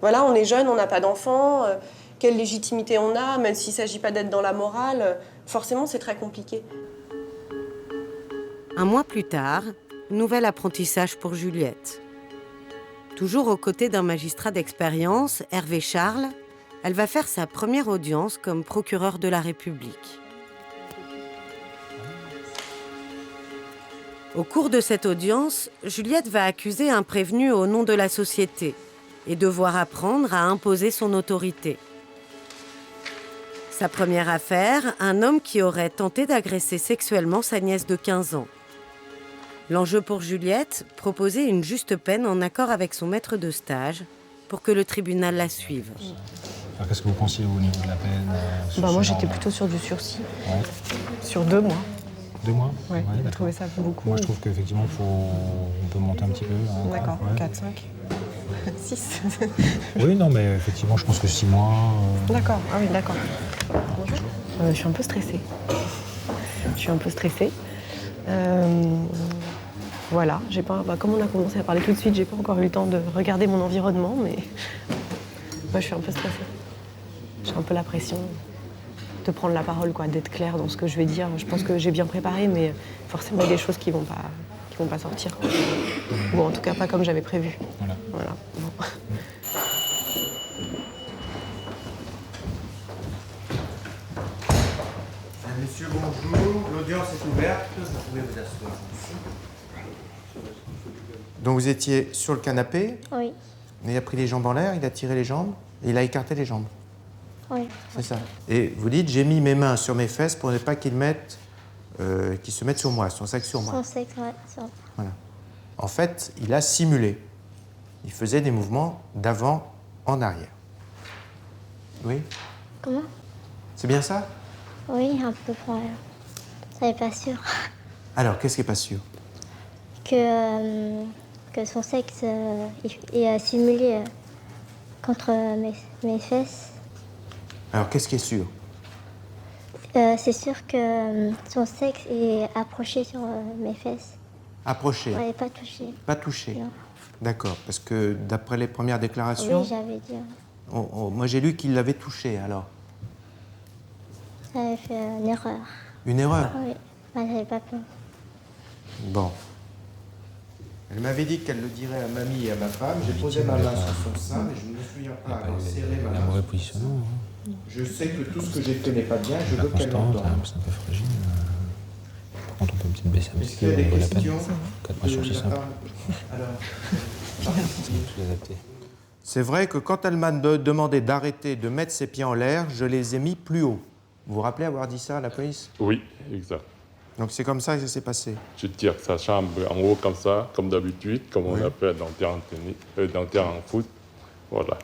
Voilà, on est jeune, on n'a pas d'enfants. Quelle légitimité on a, même s'il ne s'agit pas d'être dans la morale. Forcément, c'est très compliqué.
Un mois plus tard, nouvel apprentissage pour Juliette. Toujours aux côtés d'un magistrat d'expérience, Hervé Charles, elle va faire sa première audience comme procureure de la République. Au cours de cette audience, Juliette va accuser un prévenu au nom de la société et devoir apprendre à imposer son autorité. Sa première affaire, un homme qui aurait tenté d'agresser sexuellement sa nièce de 15 ans. L'enjeu pour Juliette, proposer une juste peine en accord avec son maître de stage pour que le tribunal la suive.
Alors, qu'est-ce que vous pensiez au niveau de la peine
Moi, j'étais plutôt sur du sursis. Ouais. Sur 2 mois.
2 mois?
Ouais, j'ai trouvé ça beaucoup.
Moi, je trouve qu'effectivement, on peut monter un petit peu. Hein,
d'accord, 4, 5, 6.
Oui, non, mais effectivement, je pense que 6 mois...
D'accord, ah oui, d'accord. Bonjour. Je suis un peu stressée. Voilà, j'ai pas, comme on a commencé à parler tout de suite, j'ai pas encore eu le temps de regarder mon environnement, mais moi je suis un peu stressée. J'ai un peu la pression de prendre la parole, quoi, d'être claire dans ce que je vais dire. Je pense que j'ai bien préparé, mais forcément il y a des choses qui vont pas sortir. Ou en tout cas pas comme j'avais prévu. Voilà. Bon.
Monsieur, bonjour. L'audience est ouverte. Vous pouvez vous asseoir. Donc vous étiez sur le canapé.
Oui.
Il a pris les jambes en l'air, il a tiré les jambes et il a écarté les jambes.
Oui.
C'est ça. Et vous dites, j'ai mis mes mains sur mes fesses pour ne pas qu'ils se mettent sur moi, son sexe sur moi.
Son sexe, ouais.
Voilà. En fait, il a simulé. Il faisait des mouvements d'avant en arrière. Oui.
Comment?
C'est bien ça?
Oui, un peu pour rien. Ça n'est pas sûr.
Alors, qu'est-ce qui n'est pas sûr?
Que son sexe est simulé contre mes fesses.
Alors, qu'est-ce qui est sûr?
C'est sûr que son sexe est approché sur mes fesses.
Approché?
Ouais, pas touché.
Pas touché?
Non.
D'accord, parce que d'après les premières déclarations...
Oui, j'avais dit.
Moi, j'ai lu qu'il l'avait touché, alors.
Ça avait fait une erreur.
Une erreur?
Oui, j'avais pas peur.
Bon. Elle m'avait dit qu'elle le dirait à mamie et à ma femme. J'ai posé ma main sur son sein, mais je ne me souviens pas avoir serré ma main.
Mauvais positionnement.
Je sais que tout ce que j'ai fait n'est pas bien, je veux qu'elle
Constante,
l'entende.
c'est un peu fragile. Par contre, on peut peut-être baisser un petit
Est-ce qu'il y
peu
a des
au niveau de la
questions
peine. 4 mois sur 6 simple.
Alors,
C'est plus adapté.
c'est vrai que quand elle m'a demandé d'arrêter de mettre ses pieds en l'air, je les ai mis plus haut. Vous vous rappelez avoir dit ça à la police?
Oui, exact.
Donc c'est comme ça que ça s'est passé?
Je tire sa chambre en haut comme ça, comme d'habitude, comme on a fait dans le terrain en foot. Voilà.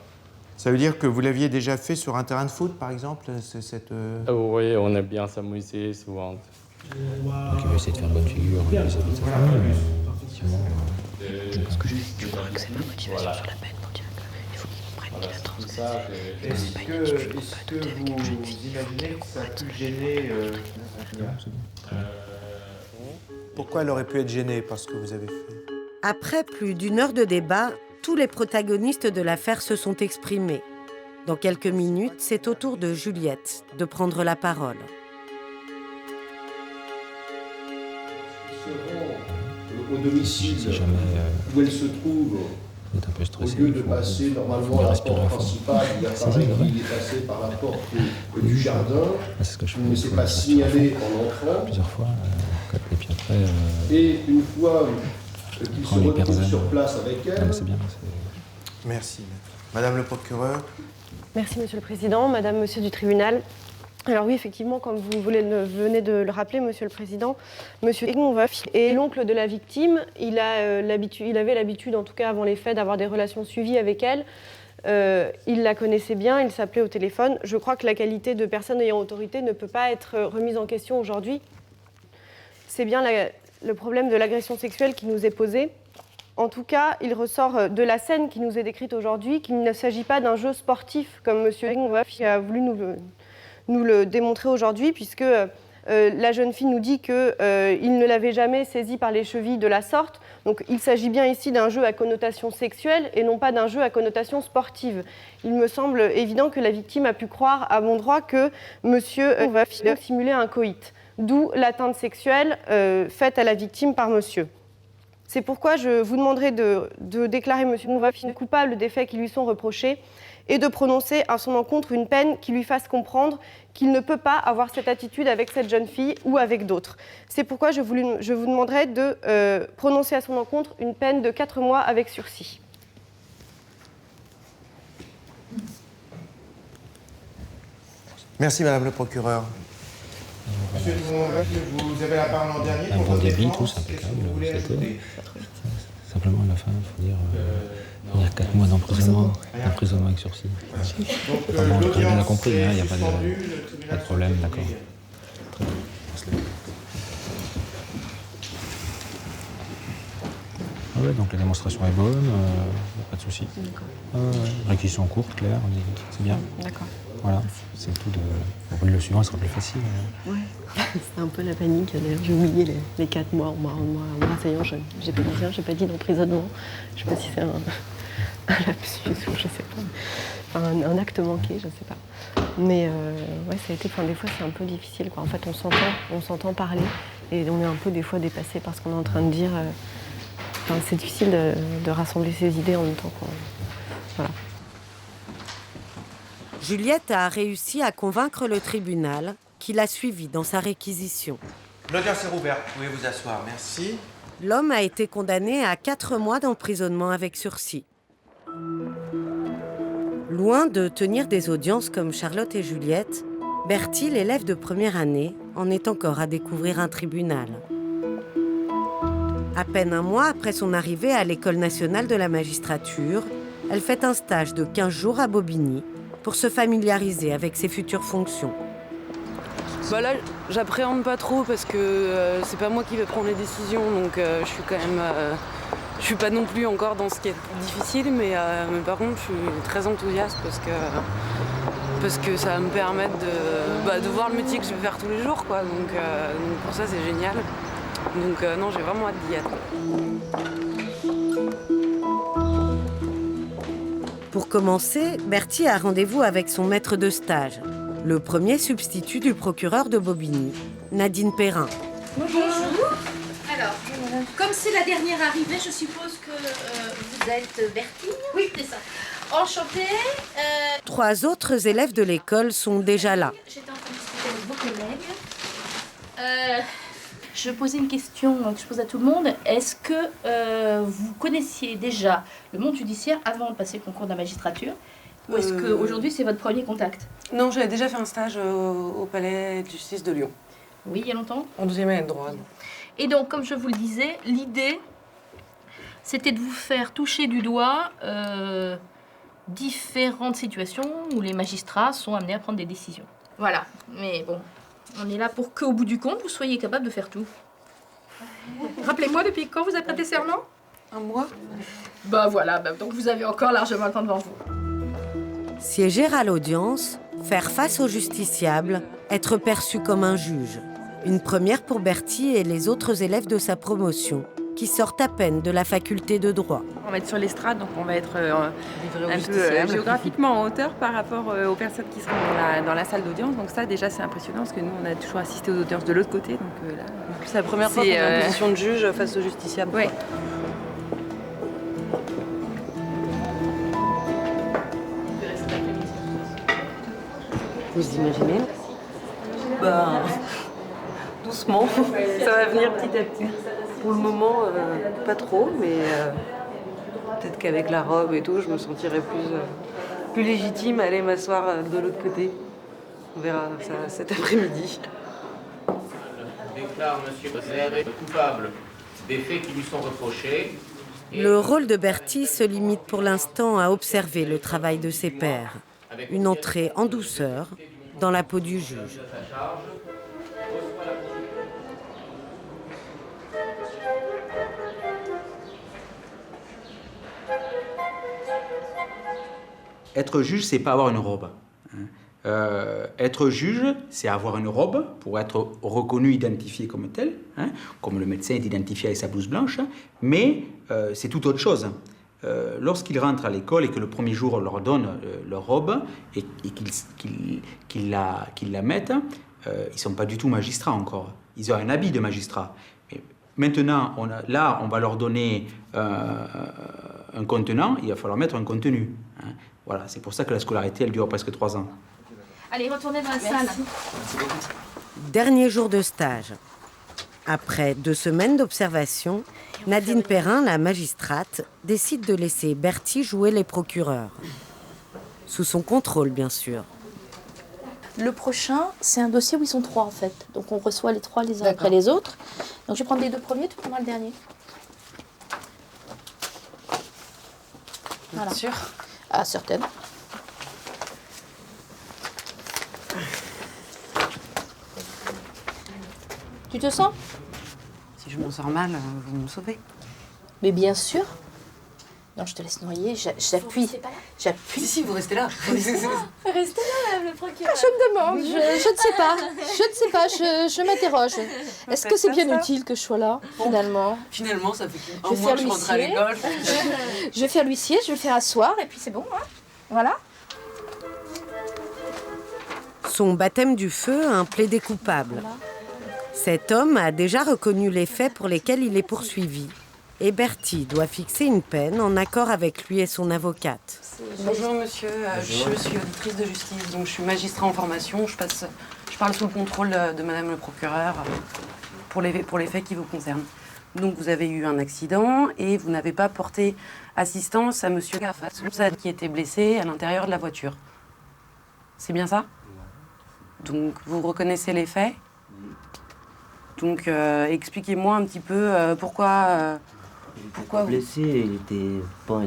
Ça veut dire que vous l'aviez déjà fait sur un terrain de foot, par exemple, cette...
Oui, on aime bien s'amuser souvent.
Donc il va essayer de faire bonne figure vis-à-vis de sa famille, mais effectivement...
Ce que je crois que c'est ma motivation sur la peine pour dire qu'il faut qu'il comprenne qu'il a transgressé.
Est-ce que vous imaginez que ça a pu gêner... Pourquoi elle aurait pu être gênée par ce que vous avez fait?
Après plus d'une heure de débat, tous les protagonistes de l'affaire se sont exprimés. Dans quelques minutes, c'est au tour de Juliette de prendre la parole.
Au domicile où elle se trouve,
un peu stressé,
au lieu de passer normalement à la porte principale, il apparaît qu'il est passé par la porte du jardin, il ne s'est pas signalé en entrant.
Plusieurs fois, et puis après...
Et une fois qu'il se retrouve sur place avec elle...
C'est bien.
Merci. Madame le procureur.
Merci, Monsieur le Président. Madame, Monsieur du tribunal. Alors oui, effectivement, comme vous venez de le rappeler, Monsieur le Président, Monsieur Egon Wolf est l'oncle de la victime. Il avait l'habitude, en tout cas avant les faits, d'avoir des relations suivies avec elle. Il la connaissait bien, il s'appelait au téléphone. Je crois que la qualité de personne ayant autorité ne peut pas être remise en question aujourd'hui. C'est bien le problème de l'agression sexuelle qui nous est posé. En tout cas, il ressort de la scène qui nous est décrite aujourd'hui qu'il ne s'agit pas d'un jeu sportif, comme Monsieur Egon Wolf a voulu nous le démontrer aujourd'hui, puisque la jeune fille nous dit qu'il ne l'avait jamais saisie par les chevilles de la sorte. Donc il s'agit bien ici d'un jeu à connotation sexuelle et non pas d'un jeu à connotation sportive. Il me semble évident que la victime a pu croire à bon droit que monsieur va simuler un coït, d'où l'atteinte sexuelle faite à la victime par monsieur. C'est pourquoi je vous demanderai de déclarer monsieur Mouvaf coupable des faits qui lui sont reprochés et de prononcer à son encontre une peine qui lui fasse comprendre qu'il ne peut pas avoir cette attitude avec cette jeune fille ou avec d'autres. C'est pourquoi je vous demanderai de prononcer à son encontre une peine de 4 mois avec sursis.
Merci, Madame le procureur. Monsieur vous avez la parole en dernier.
Un bon débit, tout, c'est impeccable. Simplement, à la fin, il faut dire 4 mois d'emprisonnement avec sursis. Bon, le tribunal a compris, il n'y a pas de problème, d'accord. Ouais, donc la démonstration est bonne, pas de souci. Réquisition courte, claire, c'est bien. D'accord. Voilà, c'est tout de... Le suivant sera plus facile.
Ouais, c'était un peu la panique. D'ailleurs, j'ai oublié les 4 mois en m'asseyant. J'ai pas dit d'emprisonnement. Je sais pas si c'est un lapsus ou je sais pas. Un acte manqué, je sais pas. Mais ouais, ça a été... des fois, c'est un peu difficile, quoi. En fait, on s'entend parler et on est un peu des fois dépassé par ce qu'on est en train de dire. C'est difficile de rassembler ses idées en même temps qu'on... Voilà.
Juliette a réussi à convaincre le tribunal qui l'a suivi dans sa réquisition.
L'audience est ouverte, vous pouvez vous asseoir, merci.
L'homme a été condamné à 4 mois d'emprisonnement avec sursis. Loin de tenir des audiences comme Charlotte et Juliette, Bertie, l'élève de première année, en est encore à découvrir un tribunal. À peine un mois après son arrivée à l'École nationale de la magistrature, elle fait un stage de 15 jours à Bobigny pour se familiariser avec ses futures fonctions.
Bah là, j'appréhende pas trop parce que c'est pas moi qui vais prendre les décisions, donc je suis quand même... je suis pas non plus encore dans ce qui est difficile, mais par contre, je suis très enthousiaste parce que ça va me permettre de voir le métier que je vais faire tous les jours, quoi. Donc pour ça, c'est génial. Donc non, j'ai vraiment hâte d'y être.
Pour commencer, Bertie a rendez-vous avec son maître de stage, le premier substitut du procureur de Bobigny, Nadine Perrin.
Bonjour. Alors, comme c'est la dernière arrivée, je suppose que vous êtes Bertine. Oui, c'est ça. Enchantée.
3 autres élèves de l'école sont déjà là.
J'étais en train de discuter avec vos collègues. Je posais une question que je pose à tout le monde. Est-ce que vous connaissiez déjà le monde judiciaire avant de passer le concours de la magistrature? Ou est-ce qu'aujourd'hui, c'est votre premier contact?
Non, j'avais déjà fait un stage au palais de justice de Lyon.
Oui, il y a longtemps?
En 2e année de droit.
Et donc, comme je vous le disais, l'idée, c'était de vous faire toucher du doigt différentes situations où les magistrats sont amenés à prendre des décisions. Voilà, mais bon, on est là pour qu'au bout du compte, vous soyez capable de faire tout. Rappelez-moi, depuis quand vous avez prêté serment?
Un mois.
Bah voilà, donc vous avez encore largement le temps devant vous.
Siéger à l'audience, faire face au justiciable, être perçu comme un juge. Une première pour Bertie et les autres élèves de sa promotion, qui sortent à peine de la faculté de droit.
On va être sur l'estrade, donc on va être un peu géographiquement en hauteur par rapport aux personnes qui seront dans la salle d'audience. Donc ça, déjà, c'est impressionnant parce que nous, on a toujours assisté aux audiences de l'autre côté. Donc là,
c'est la première fois qu'on est en position de juge face au justiciable.
Oui.
Vous imaginez? Ben, doucement, ça va venir petit à petit. Pour le moment, pas trop, mais peut-être qu'avec la robe et tout, je me sentirai plus légitime à aller m'asseoir de l'autre côté. On verra ça cet après-midi.
Déclare M. Zerre coupable des faits qui lui sont reprochés.
Le rôle de Bertie se limite pour l'instant à observer le travail de ses pairs. Une entrée en douceur dans la peau du juge.
Être juge, c'est pas avoir une robe. Être juge, c'est avoir une robe pour être reconnu, identifié comme tel, comme le médecin est identifié avec sa blouse blanche, mais c'est tout autre chose. Lorsqu'ils rentrent à l'école et que le premier jour on leur donne leur robe et qu'ils la mettent, ils ne sont pas du tout magistrats encore. Ils ont un habit de magistrat. Mais maintenant, on va leur donner un contenant, il va falloir mettre un contenu. Voilà, c'est pour ça que la scolarité, elle dure presque 3 ans.
Allez, retournez dans la salle.
Dernier jour de stage. Après 2 semaines d'observation, Nadine Perrin, la magistrate, décide de laisser Bertie jouer les procureurs. Sous son contrôle, bien sûr.
Le prochain, c'est un dossier où ils sont 3 en fait. Donc on reçoit les 3 les uns après les autres. Donc je vais prendre les 2 premiers, tu prendras le dernier. Voilà.
Sûr?
Ah, certaine. Tu te sens?
Si je m'en sors mal, vous me sauvez.
Mais bien sûr. Non, je te laisse noyer, j'appuie. J'appuie.
Si, vous restez là.
Restez là, le procureur. Je me demande, je ne sais pas. Je ne sais pas, je m'interroge. Est-ce que c'est bien utile que je sois là, finalement?
Finalement, ça fait un mois que je rentre à l'école.
Je vais faire l'huissier, je vais le faire asseoir, et puis c'est bon, hein. Voilà.
Son baptême du feu, un plaidé coupable. Cet homme a déjà reconnu les faits pour lesquels il est poursuivi. Et Bertie doit fixer une peine en accord avec lui et son avocate.
Bonjour monsieur, je suis auditrice de justice, donc je suis magistrat en formation. Je parle sous le contrôle de madame le procureur pour les faits qui vous concernent. Donc vous avez eu un accident et vous n'avez pas porté assistance à monsieur Gaffat, qui était blessé à l'intérieur de la voiture. C'est bien ça? Donc vous reconnaissez les faits? Donc expliquez-moi un petit peu pourquoi
blessé, il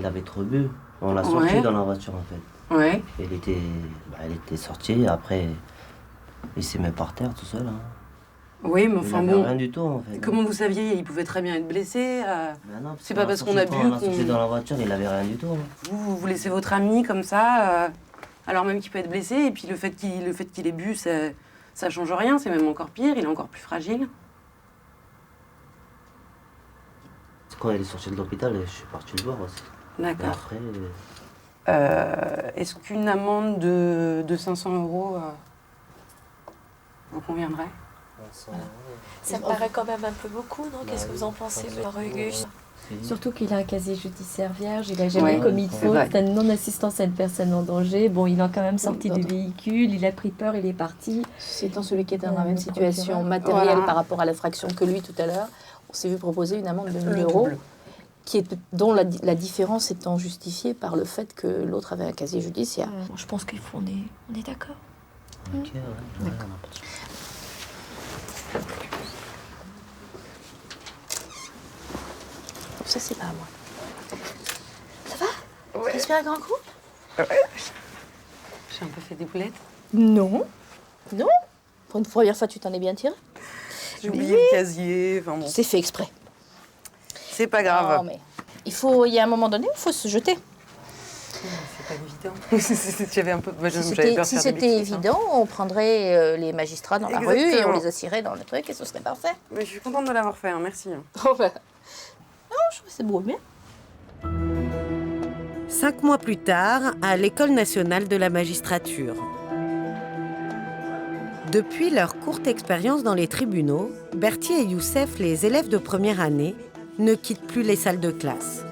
avait trop bu. On l'a sorti dans la voiture en fait.
Ouais.
Elle était sortie, après Il s'est mis par terre tout seul. Hein.
Oui, mais enfin
il
bon.
Rien du tout en fait.
Comment vous saviez? Il pouvait très bien être blessé.
Non,
c'est pas parce qu'on a bu
qu'on...
qu'on...
dans la voiture, il avait rien du tout. Hein.
Vous laissez votre ami comme ça, alors même qu'il peut être blessé, et puis le fait qu'il ait bu, ça change rien, c'est même encore pire, il est encore plus fragile.
Quand il est sorti de l'hôpital, je suis parti le voir aussi.
D'accord.
Après...
Est-ce qu'une amende de 500 € vous conviendrait?
Ça me paraît quand même un peu beaucoup, non? Qu'est-ce que vous en pensez, Auguste?
Surtout qu'il a un casier judiciaire vierge, il n'a jamais commis de faute, c'est une non-assistance à une personne en danger. Bon, il a quand même sorti du véhicule, il a pris peur, il est parti.
C'est dans celui qui est dans la même situation matérielle par rapport à l'infraction que lui tout à l'heure. On s'est vu proposer une amende de 1 000 €, dont la différence étant justifiée par le fait que l'autre avait un casier judiciaire.
Je pense qu'on est d'accord.
Ok, ouais, on n'a pas de souci.
Ça, c'est pas à moi.
Ça va? Ouais. Respire un grand coup?
Ouais. J'ai un peu fait des boulettes.
Non. Non. Pour une première fois, tu t'en es bien tiré.
J'ai oublié le casier. Enfin bon.
C'est fait exprès.
C'est pas grave.
Non, mais il y a un moment donné où il faut se jeter.
C'est pas évident. J'avais un peu...
Si c'était évident, on prendrait les magistrats dans la rue et on les assierait dans le truc et ce serait parfait.
Mais je suis contente de l'avoir fait, hein. Merci.
Non, je trouve que c'est beau, bien.
5 mois plus tard, à l'École nationale de la magistrature. Depuis leur courte expérience dans les tribunaux, Berthier et Youssef, les élèves de première année, ne quittent plus les salles de classe.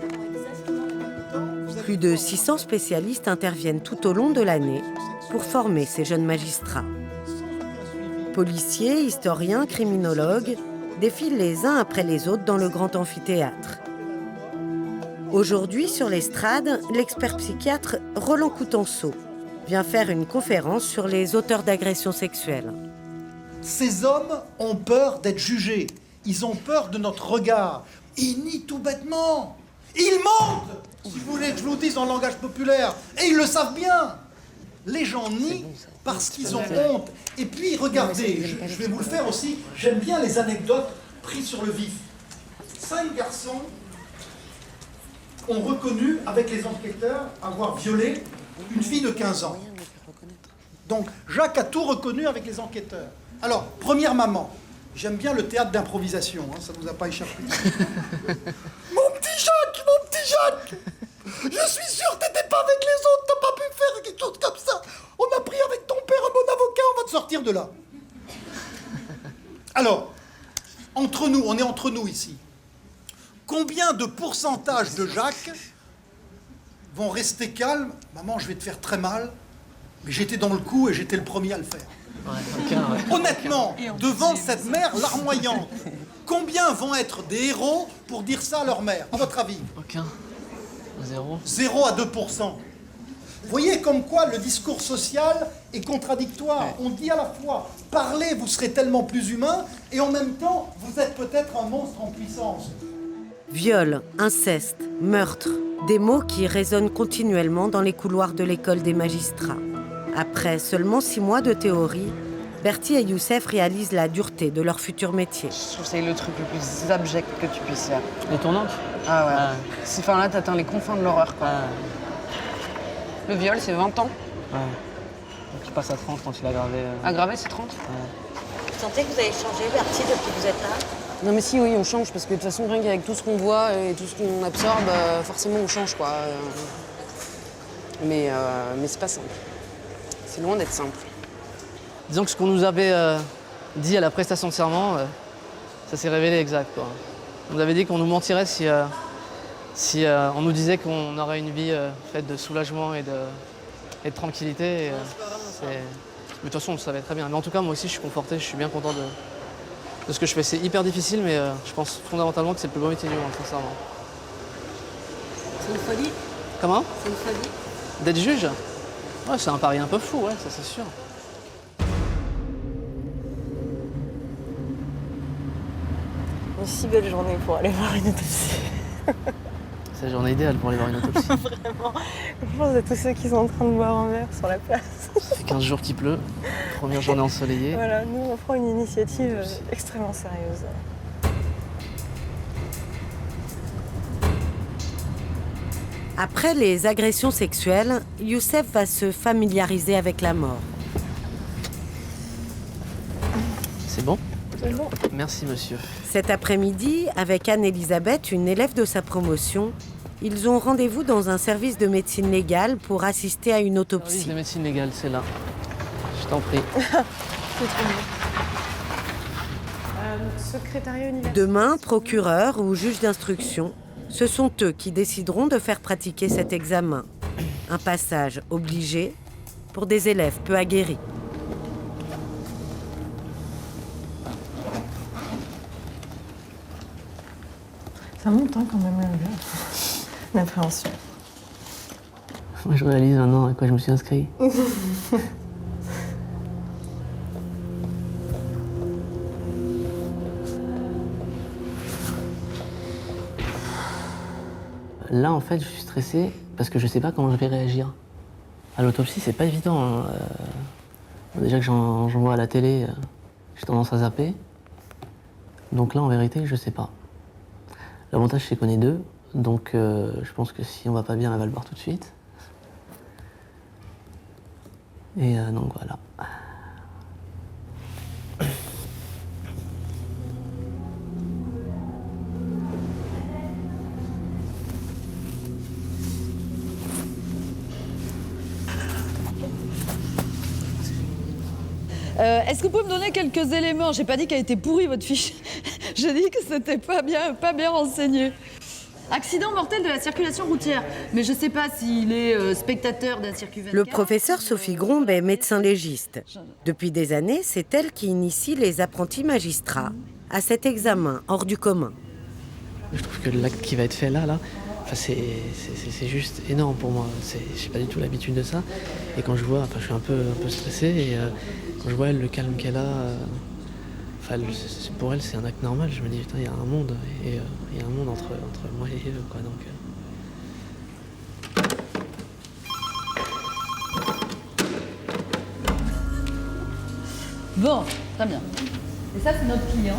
Plus de 600 spécialistes interviennent tout au long de l'année pour former ces jeunes magistrats. Policiers, historiens, criminologues défilent les uns après les autres dans le grand amphithéâtre. Aujourd'hui, sur l'estrade, l'expert psychiatre Roland Coutenceau vient faire une conférence sur les auteurs d'agressions sexuelles.
Ces hommes ont peur d'être jugés. Ils ont peur de notre regard. Ils nient tout bêtement. Ils mentent, si vous voulez que je vous dise en langage populaire. Et ils le savent bien. Les gens nient parce qu'ils ont honte. Et puis, regardez, je vais vous le faire aussi. J'aime bien les anecdotes prises sur le vif. 5 garçons ont reconnu, avec les enquêteurs, avoir violé une fille de 15 ans. Donc, Jacques a tout reconnu avec les enquêteurs. Alors, première maman, j'aime bien le théâtre d'improvisation, hein, ça ne vous a pas échappé. Mon petit Jacques, je suis sûr que t'étais pas avec les autres, t'as pas pu faire quelque chose comme ça. On a pris avec ton père un bon avocat, on va te sortir de là. Alors, entre nous, on est entre nous ici. Combien de pourcentage de Jacques vont rester calmes? Maman, je vais te faire très mal, mais j'étais dans le coup et j'étais le premier à le faire. Honnêtement, devant cette mère larmoyante, combien vont être des héros pour dire ça à leur mère, à votre avis?
Aucun. 0.
0 à 2%. Vous voyez comme quoi le discours social est contradictoire. On dit à la fois, parlez, vous serez tellement plus humain, et en même temps, vous êtes peut-être un monstre en puissance.
Viol, inceste, meurtre, des mots qui résonnent continuellement dans les couloirs de l'école des magistrats. Après seulement 6 mois de théorie, Berthier et Youssef réalisent la dureté de leur futur métier.
Je trouve que c'est le truc le plus abject que tu puisses faire.
Étonnante.
Ah ouais. Enfin là, t'atteins les confins de l'horreur, quoi. Le viol, c'est 20 ans.
Ouais. Donc il passe à 30 quand il a aggravé.
Aggravé, c'est 30.
Vous sentez que vous avez changé, Berthier, depuis que vous êtes là?
Non mais si, oui, on change, parce que de toute façon, rien qu'avec tout ce qu'on voit et tout ce qu'on absorbe, forcément on change, quoi. Mais c'est pas simple. C'est loin d'être simple.
Disons que ce qu'on nous avait dit à la prestation de serment, ça s'est révélé exact, quoi. On nous avait dit qu'on nous mentirait si on nous disait qu'on aurait une vie faite de soulagement et de tranquillité. Mais de toute façon, on le savait très bien. Mais en tout cas, moi aussi, je suis conforté, je suis bien content de ce que je fais. C'est hyper difficile, mais je pense fondamentalement que c'est le plus beau métier du monde, sincèrement.
C'est une folie?
Comment?
C'est une folie?
D'être juge? Ouais, c'est un pari un peu fou, ouais, ça c'est sûr.
Une si belle journée pour aller voir une autopsie.
C'est la journée idéale pour aller voir une autopsie.
Vraiment. Je pense à tous ceux qui sont en train de boire un verre sur la place.
Ça fait 15 jours qu'il pleut, première journée ensoleillée.
Voilà, nous on prend une initiative extrêmement sérieuse.
Après les agressions sexuelles, Youssef va se familiariser avec la mort.
C'est bon?
C'est bon.
Merci, monsieur.
Cet après-midi, avec Anne-Elisabeth, une élève de sa promotion, ils ont rendez-vous dans un service de médecine légale pour assister à une autopsie.
Service de médecine légale, c'est là. Je t'en prie.
C'est trop bien. Secrétariat universitaire.
Demain, procureur ou juge d'instruction, ce sont eux qui décideront de faire pratiquer cet examen. Un passage obligé pour des élèves peu aguerris.
Ça monte quand même l'appréhension.
Moi, je réalise maintenant à quoi je me suis inscrit. Là, en fait, je suis stressé parce que je sais pas comment je vais réagir. À l'autopsie, c'est pas évident. Hein. Déjà que j'en vois à la télé, j'ai tendance à zapper. Donc là, en vérité, je sais pas. L'avantage, c'est qu'on est deux. Donc, je pense que si on va pas bien, elle va le voir tout de suite. Et donc, voilà.
Est-ce que vous pouvez me donner quelques éléments? J'ai pas dit qu'elle était pourrie, votre fiche. J'ai dit que c'était pas bien renseigné. Accident mortel de la circulation routière. Mais je sais pas s'il est spectateur d'un circuit 24.
Le professeur Sophie Grombe est médecin légiste. Depuis des années, c'est elle qui initie les apprentis magistrats à cet examen hors du commun.
Je trouve que l'acte qui va être fait là, enfin, c'est juste énorme pour moi. J'ai pas du tout l'habitude de ça. Et quand je vois, enfin, je suis un peu stressé. Et quand je vois elle, le calme qu'elle a, pour elle, c'est un acte normal. Je me dis, putain, il y a un monde. Et il y a un monde entre moi et eux, quoi. Donc,
Bon, très bien. Et ça, c'est notre client.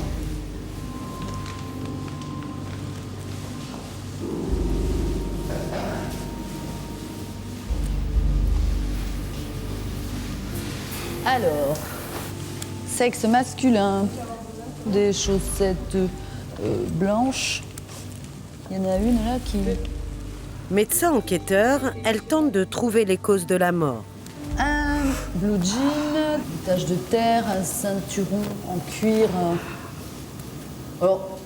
Alors, sexe masculin, des chaussettes blanches. Il y en a une là qui...
Médecin enquêteur, elle tente de trouver les causes de la mort.
Un blue jean, une tache de terre, un ceinturon en cuir. Alors,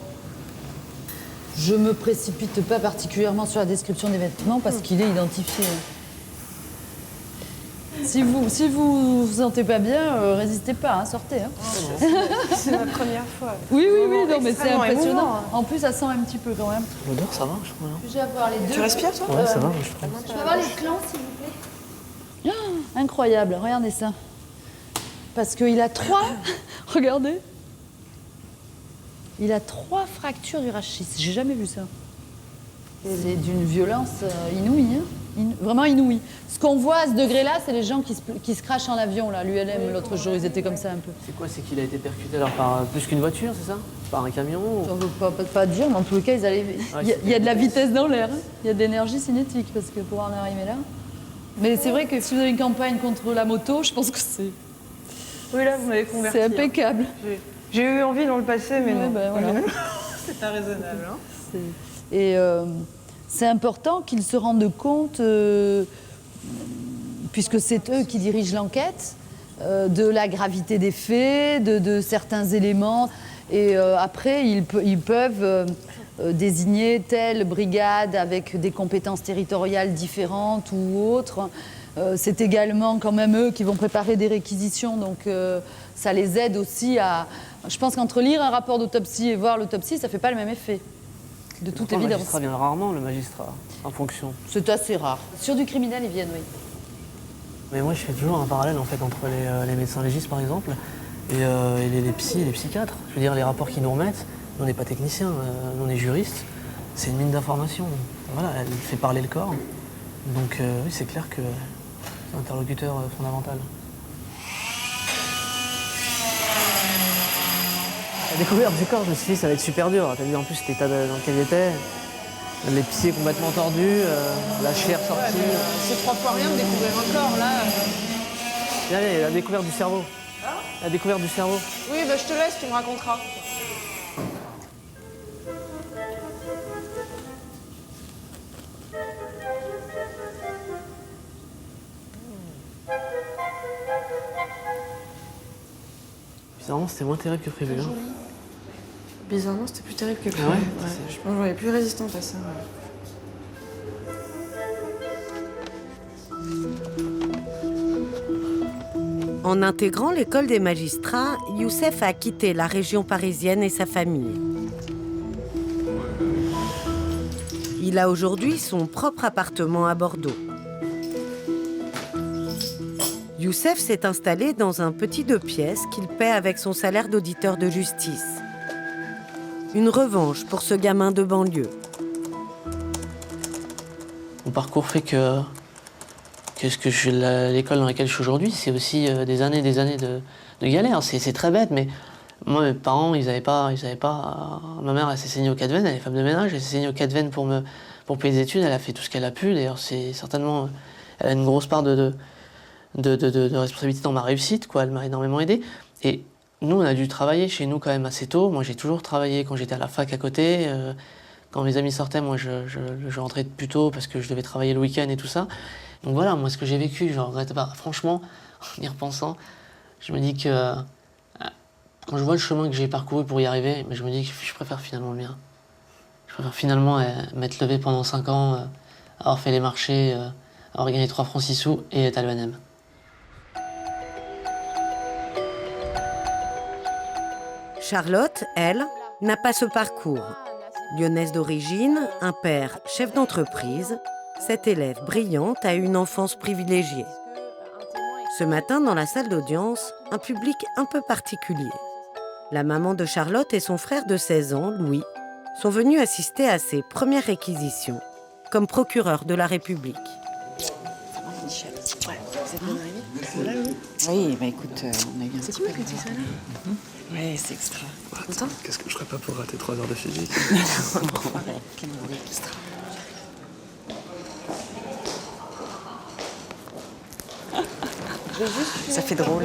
je me précipite pas particulièrement sur la description des vêtements parce qu'il est identifié. Si vous vous sentez pas bien, résistez pas, hein, sortez. Hein.
C'est ma première fois.
Oui, non, mais c'est impressionnant. Émouvant. En plus, ça sent un petit peu quand même.
l'odeur, ça va, je crois.
Puis-je avoir les deux?
Tu respires, toi?
Ouais, ça va, je crois.
Je peux avoir les clans, s'il vous plaît? Incroyable, regardez ça. Parce qu'il a 3... Regardez. Il a 3 fractures du rachis. J'ai jamais vu ça. C'est d'une violence inouïe, hein. Vraiment inouïe. Ce qu'on voit à ce degré-là, c'est les gens qui se crachent en avion, là. L'ULM, l'autre jour, ils étaient comme ça un peu.
C'est quoi? C'est qu'il a été percuté alors par plus qu'une voiture, c'est ça? Par un camion ou...
On ne peut pas dire, mais en tous les cas, ils allaient... Il y a de la vitesse dans l'air, hein. Il y a de l'énergie cinétique, parce que pour en arriver là... Mais c'est vrai que si vous avez une campagne contre la moto, je pense que c'est...
Oui, là, vous m'avez converti.
C'est impeccable.
J'ai eu envie dans le passé, mais non.
Ben, voilà.
C'est pas raisonnable. Hein.
Et c'est important qu'ils se rendent compte, puisque c'est eux qui dirigent l'enquête, de la gravité des faits, de certains éléments. Et après, ils peuvent désigner telle brigade avec des compétences territoriales différentes ou autres. C'est également quand même eux qui vont préparer des réquisitions, donc ça les aide aussi à... Je pense qu'entre lire un rapport d'autopsie et voir l'autopsie, ça ne fait pas le même effet, de toute évidence.
Le magistrat vient rarement, le magistrat, en fonction.
C'est assez rare. Sur du criminel, ils viennent, oui.
Mais moi, je fais toujours un parallèle, en fait, entre les médecins légistes, par exemple, et les psys et les psychiatres. Je veux dire, les rapports qu'ils nous remettent, nous, on n'est pas techniciens, nous, on est juristes. C'est une mine d'informations. voilà, elle fait parler le corps. Donc oui, c'est clair que c'est un interlocuteur fondamental. La découverte du corps, je me suis dit, ça va être super dur. T'as vu en plus l'état dans lequel il était, les pieds complètement tordus, la chair sortie.
Ouais, c'est 3 fois rien de découvrir un corps, là.
Allez, la découverte du cerveau. La découverte du cerveau.
Oui, bah, je te laisse, tu me raconteras.
Bizarrement, c'était moins terrible que prévu. Hein.
Bizarrement, c'était plus terrible que prévu.
Ah ouais,
Je pense que j'aurais plus résistante à ça.
En intégrant l'école des magistrats, Youssef a quitté la région parisienne et sa famille. Il a aujourd'hui son propre appartement à Bordeaux. Youssef s'est installé dans un petit 2 pièces qu'il paie avec son salaire d'auditeur de justice. Une revanche pour ce gamin de banlieue.
Mon parcours fait que l'école dans laquelle je suis aujourd'hui, c'est aussi des années de galère. C'est très bête, mais moi, mes parents, ils avaient pas. Ma mère, elle s'est saignée au Cadven, elle est femme de ménage, elle s'est saignée au Cadven pour payer des études. Elle a fait tout ce qu'elle a pu. D'ailleurs, c'est certainement, elle a une grosse part de responsabilité dans ma réussite, quoi. Elle m'a énormément aidé. Et nous, on a dû travailler chez nous quand même assez tôt. Moi, j'ai toujours travaillé quand j'étais à la fac à côté. Quand mes amis sortaient, moi, je rentrais plus tôt parce que je devais travailler le week-end et tout ça. Donc voilà, moi, ce que j'ai vécu, je ne regrette pas. Franchement, en y repensant, je me dis que quand je vois le chemin que j'ai parcouru pour y arriver, je me dis que je préfère finalement le mien. Je préfère finalement m'être levé pendant 5 ans, avoir fait les marchés, avoir gagné 3 francs 6 sous et être à l'ENM.
Charlotte, elle, n'a pas ce parcours. Lyonnaise d'origine, un père chef d'entreprise, cette élève brillante a eu une enfance privilégiée. Ce matin, dans la salle d'audience, un public un peu particulier. La maman de Charlotte et son frère de 16 ans, Louis, sont venus assister à ses premières réquisitions comme procureur de la République.
Michel. Ouais, vous êtes bien arrivé? Oui, bah écoute, on a eu un petit peu de temps. Ouais, c'est extra.
Content? Qu'est-ce que je ferais pas pour rater 3 heures de physique?
Quelle idée extra. Ça fait drôle.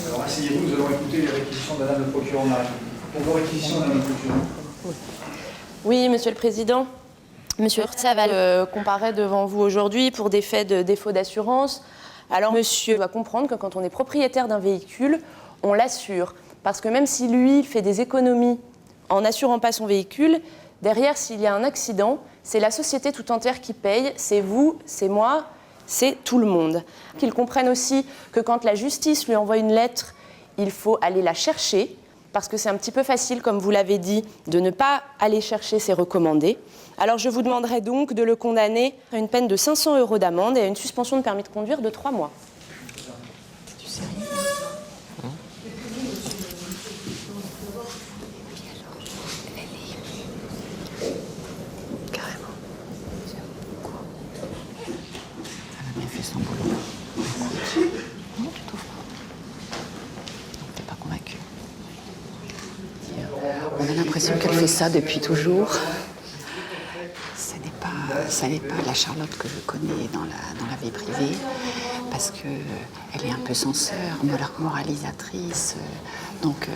Alors asseyez-vous, nous allons écouter les réquisitions de Madame le procureur de la République. Pour vos réquisitions, Madame le procureur.
Oui, Monsieur le Président. Monsieur Saval comparaît devant vous aujourd'hui pour des faits de défaut d'assurance. Alors, monsieur doit comprendre que quand on est propriétaire d'un véhicule, on l'assure. Parce que même si lui fait des économies en n'assurant pas son véhicule, derrière, s'il y a un accident, c'est la société tout entière qui paye. C'est vous, c'est moi, c'est tout le monde. Qu'il comprenne aussi que quand la justice lui envoie une lettre, il faut aller la chercher. Parce que c'est un petit peu facile, comme vous l'avez dit, de ne pas aller chercher ses recommandés. Alors je vous demanderai donc de le condamner à une peine de 500 € d'amende et à une suspension de permis de conduire de 3 mois.
Tu sais rien? Carrément. Quoi? Elle a bien fait son boulot. Non, tu trouves pas? Non, t'es pas convaincue. On a l'impression qu'elle fait ça depuis toujours. Ça n'est pas la Charlotte que je connais dans la vie privée, parce qu'elle est un peu censeur, moralisatrice. Donc,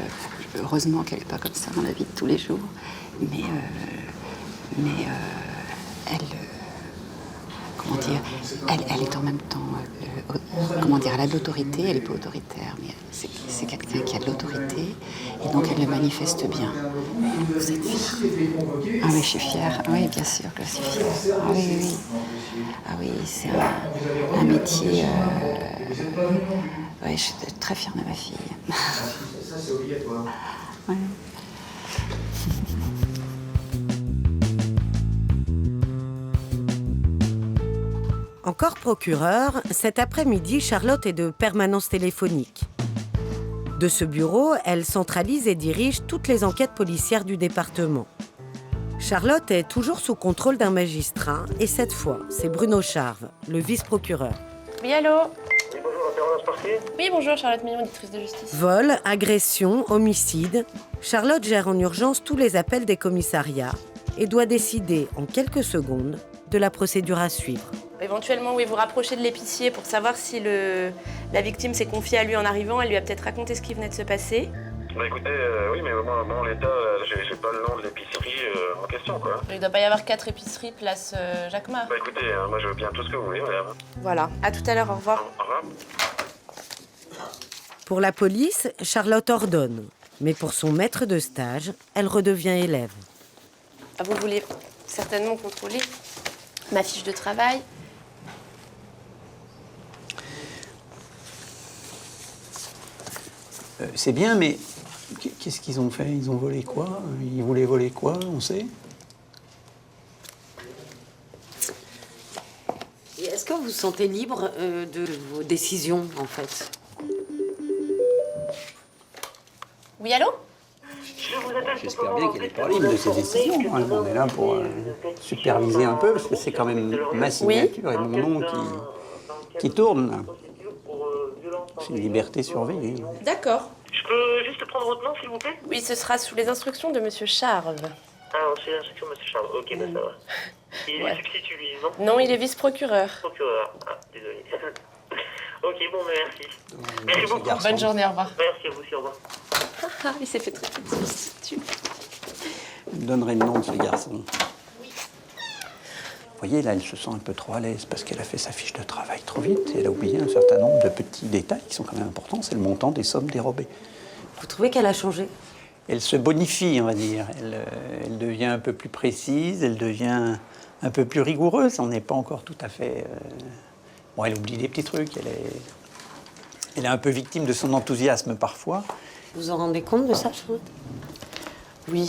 heureusement qu'elle n'est pas comme ça dans la vie de tous les jours. Mais elle... comment dire, elle est en même temps, comment dire, elle a de l'autorité, elle n'est pas autoritaire, mais c'est quelqu'un qui a de l'autorité, et donc elle le manifeste bien. Vous êtes fière? Ah oui, je suis fière. Ah oui, bien sûr que je suis fière. Ah oui, oui. Ah oui, c'est un métier... Oui, je suis très fière de ma fille.
Ça, c'est obligatoire.
Ouais.
Encore procureur, cet après-midi, Charlotte est de permanence téléphonique. De ce bureau, elle centralise et dirige toutes les enquêtes policières du département. Charlotte est toujours sous contrôle d'un magistrat et cette fois, c'est Bruno Charve, le vice-procureur.
Oui, allô?
Oui, bonjour, la permanence parquet.
Oui, bonjour, Charlotte Mignon, auditrice de justice.
Vol, agression, homicide. Charlotte gère en urgence tous les appels des commissariats et doit décider en quelques secondes de la procédure à suivre.
Éventuellement, oui, vous rapprochez de l'épicier pour savoir si la victime s'est confiée à lui en arrivant. Elle lui a peut-être raconté ce qui venait de se passer.
Bah écoutez, oui, mais moi, en l'état, j'ai pas le nom de l'épicerie en question, quoi.
Il ne doit pas y avoir 4 épiceries place Jacquemart.
Bah écoutez, moi je veux bien tout ce que vous voulez, madame.
Voilà, à tout à l'heure, au revoir.
Au revoir.
Pour la police, Charlotte ordonne. Mais pour son maître de stage, elle redevient élève.
Ah, vous voulez certainement contrôler ma fiche de travail.
C'est bien, mais qu'est-ce qu'ils ont fait? Ils ont volé quoi? Ils voulaient voler quoi, on sait?
Et est-ce que vous vous sentez libre de vos décisions, en fait?
Oui, allô?
J'espère bien qu'elle n'est pas libre de ses décisions. On est là pour superviser un peu, parce que c'est quand même ma signature et mon nom qui tourne, là. C'est une liberté surveillée.
D'accord.
Je peux juste prendre votre nom, s'il vous plaît?
Oui, ce sera sous les instructions de Monsieur Charve.
Ah, c'est l'instruction, monsieur Charles. Ok, bah ça va. Il est substitut, lui, non?
Non, il est vice-procureur.
Procureur. Ah, désolé. Ok, bon, bah merci. Merci beaucoup.
Bonne journée, au revoir.
Merci à vous aussi, au revoir.
Il s'est fait traiter de substitut.
Je me donnerai le nom de ce garçon. Vous voyez, là, elle se sent un peu trop à l'aise parce qu'elle a fait sa fiche de travail trop vite et elle a oublié un certain nombre de petits détails qui sont quand même importants. C'est le montant des sommes dérobées.
Vous trouvez qu'elle a changé?
Elle se bonifie, on va dire. Elle devient un peu plus précise, elle devient un peu plus rigoureuse. On n'est pas encore tout à fait... Bon, elle oublie des petits trucs. Elle est un peu victime de son enthousiasme parfois.
Vous vous en rendez compte de ça, Charlotte?
Oui.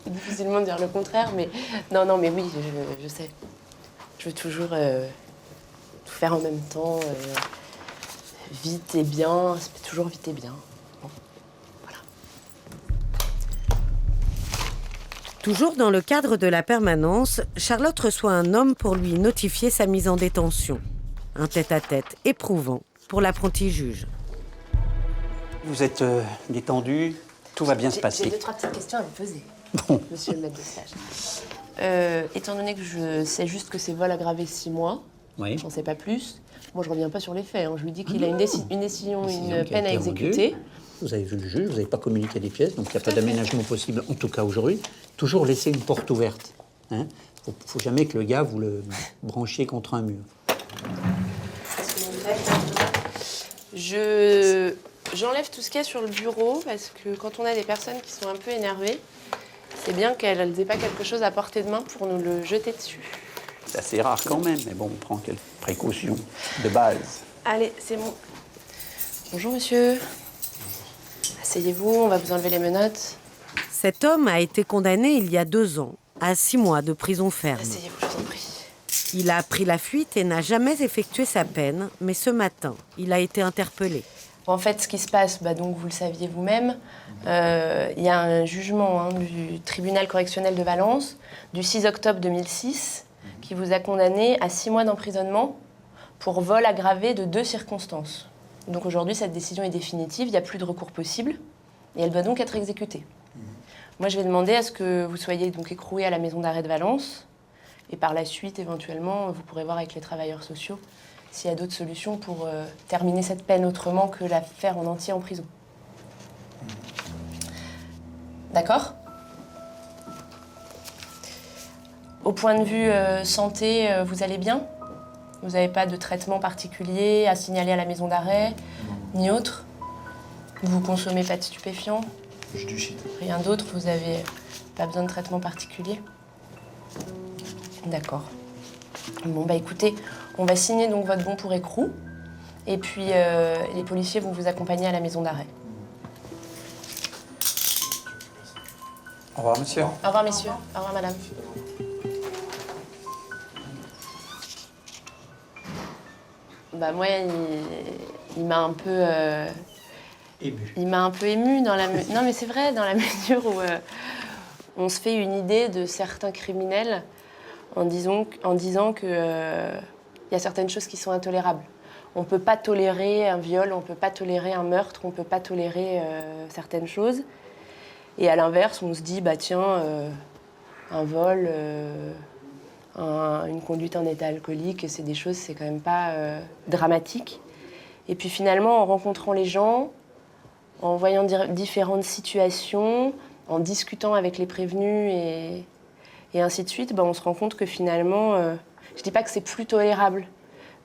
Difficilement de dire le contraire, mais... Non, mais oui, je sais. Je veux toujours tout faire en même temps, vite et bien. C'est toujours vite et bien. Bon, voilà.
Toujours dans le cadre de la permanence, Charlotte reçoit un homme pour lui notifier sa mise en détention. Un tête-à-tête éprouvant pour l'apprenti juge.
Vous êtes détendu, tout va bien se passer.
J'ai 2-3 petites questions à vous poser, monsieur le maître de stage. Étant donné que je sais juste que c'est vol aggravé 6 mois,
oui.
J'en sais pas plus, moi je reviens pas sur les faits. Je lui dis qu'il a une décision, une peine à exécuter.
Vous avez vu le juge, vous n'avez pas communiqué des pièces, donc il n'y a pas d'aménagement possible, en tout cas aujourd'hui. Toujours laisser une porte ouverte. Hein. Faut jamais que le gars, vous le branchiez contre un mur.
J'enlève tout ce qu'il y a sur le bureau parce que quand on a des personnes qui sont un peu énervées, c'est bien qu'elles n'aient pas quelque chose à portée de main pour nous le jeter dessus.
C'est assez rare quand même, mais bon, on prend quelques précautions de base.
Allez, c'est bon. Bonjour monsieur. Asseyez-vous, on va vous enlever les menottes.
Cet homme a été condamné il y a 2 ans à 6 mois de prison ferme.
Asseyez-vous, je vous en prie.
Il a pris la fuite et n'a jamais effectué sa peine, mais ce matin, il a été interpellé.
En fait, ce qui se passe, donc vous le saviez vous-même, il y a un jugement du tribunal correctionnel de Valence du 6 octobre 2006 qui vous a condamné à 6 mois d'emprisonnement pour vol aggravé de 2 circonstances. Donc aujourd'hui, cette décision est définitive, il n'y a plus de recours possible et elle doit donc être exécutée. Moi, je vais demander à ce que vous soyez donc écroué à la maison d'arrêt de Valence et par la suite, éventuellement, vous pourrez voir avec les travailleurs sociaux s'il y a d'autres solutions pour terminer cette peine autrement que la faire en entier en prison. D'accord ? Au point de vue santé, vous allez bien ? Vous n'avez pas de traitement particulier à signaler à la maison d'arrêt, ni autre ? Vous consommez pas de stupéfiants ?
Juste du shit.
Rien d'autre ? Vous n'avez pas besoin de traitement particulier ? D'accord. Bon, écoutez, on va signer donc votre bon pour écrou. Et puis, les policiers vont vous accompagner à la maison d'arrêt.
Au revoir, monsieur.
Au revoir, messieurs. Au revoir, madame. Moi, il m'a un peu...
Ému.
Il m'a un peu émue dans la... Non, mais c'est vrai, dans la mesure on se fait une idée de certains criminels en disant qu'il y a certaines choses qui sont intolérables. On ne peut pas tolérer un viol, on ne peut pas tolérer un meurtre, on ne peut pas tolérer certaines choses. Et à l'inverse, on se dit, bah tiens, un vol, une conduite en état alcoolique, c'est des choses, c'est quand même pas dramatique. Et puis finalement, en rencontrant les gens, en voyant différentes situations, en discutant avec les prévenus et ainsi de suite, on se rend compte que finalement, je ne dis pas que c'est plus tolérable,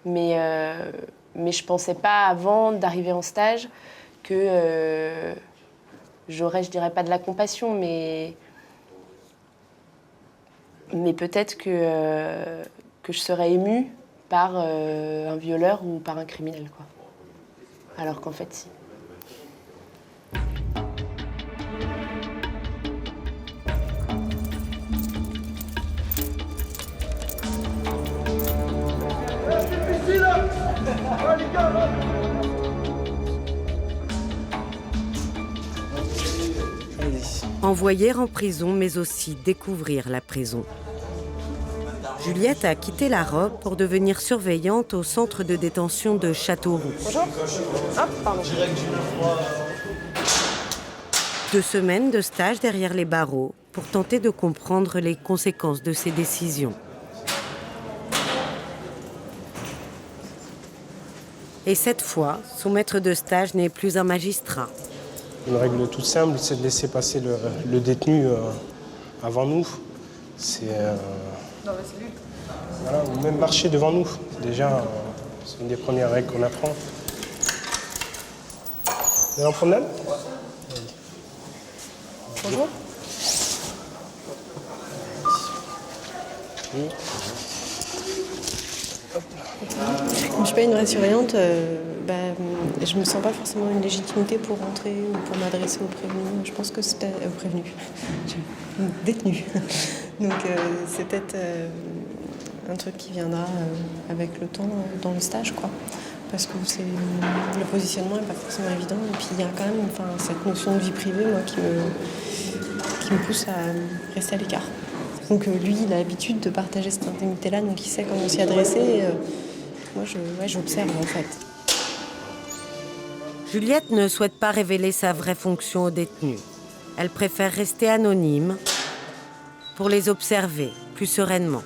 mais je ne pensais pas avant d'arriver en stage que j'aurais, je dirais pas de la compassion, mais peut-être que je serais émue par un violeur ou par un criminel, quoi. Alors qu'en fait, si.
Envoyer en prison, mais aussi découvrir la prison. Juliette a quitté la robe pour devenir surveillante au centre de détention de Châteauroux.
Bonjour. Hop, pardon.
2 semaines de stage derrière les barreaux pour tenter de comprendre les conséquences de ses décisions. Et cette fois, son maître de stage n'est plus un magistrat.
Une règle toute simple, c'est de laisser passer le détenu avant nous. C'est voilà, ou même marcher devant nous. Déjà, c'est une des premières règles qu'on apprend. Vous allez en promenade ?
Bonjour.
Oui.
Comme je ne suis pas une vraie surveillante, je ne me sens pas forcément une légitimité pour rentrer ou pour m'adresser aux prévenus. Je pense que c'est aux prévenus. Détenus. Donc c'est peut-être un truc qui viendra avec le temps dans le stage, quoi. Parce que le positionnement n'est pas forcément évident. Et puis il y a quand même cette notion de vie privée, moi, qui me pousse à rester à l'écart. Donc lui, il a l'habitude de partager cette intimité-là, donc il sait comment s'y adresser. Moi, j'observe, en fait.
Juliette ne souhaite pas révéler sa vraie fonction aux détenus. Elle préfère rester anonyme pour les observer plus sereinement.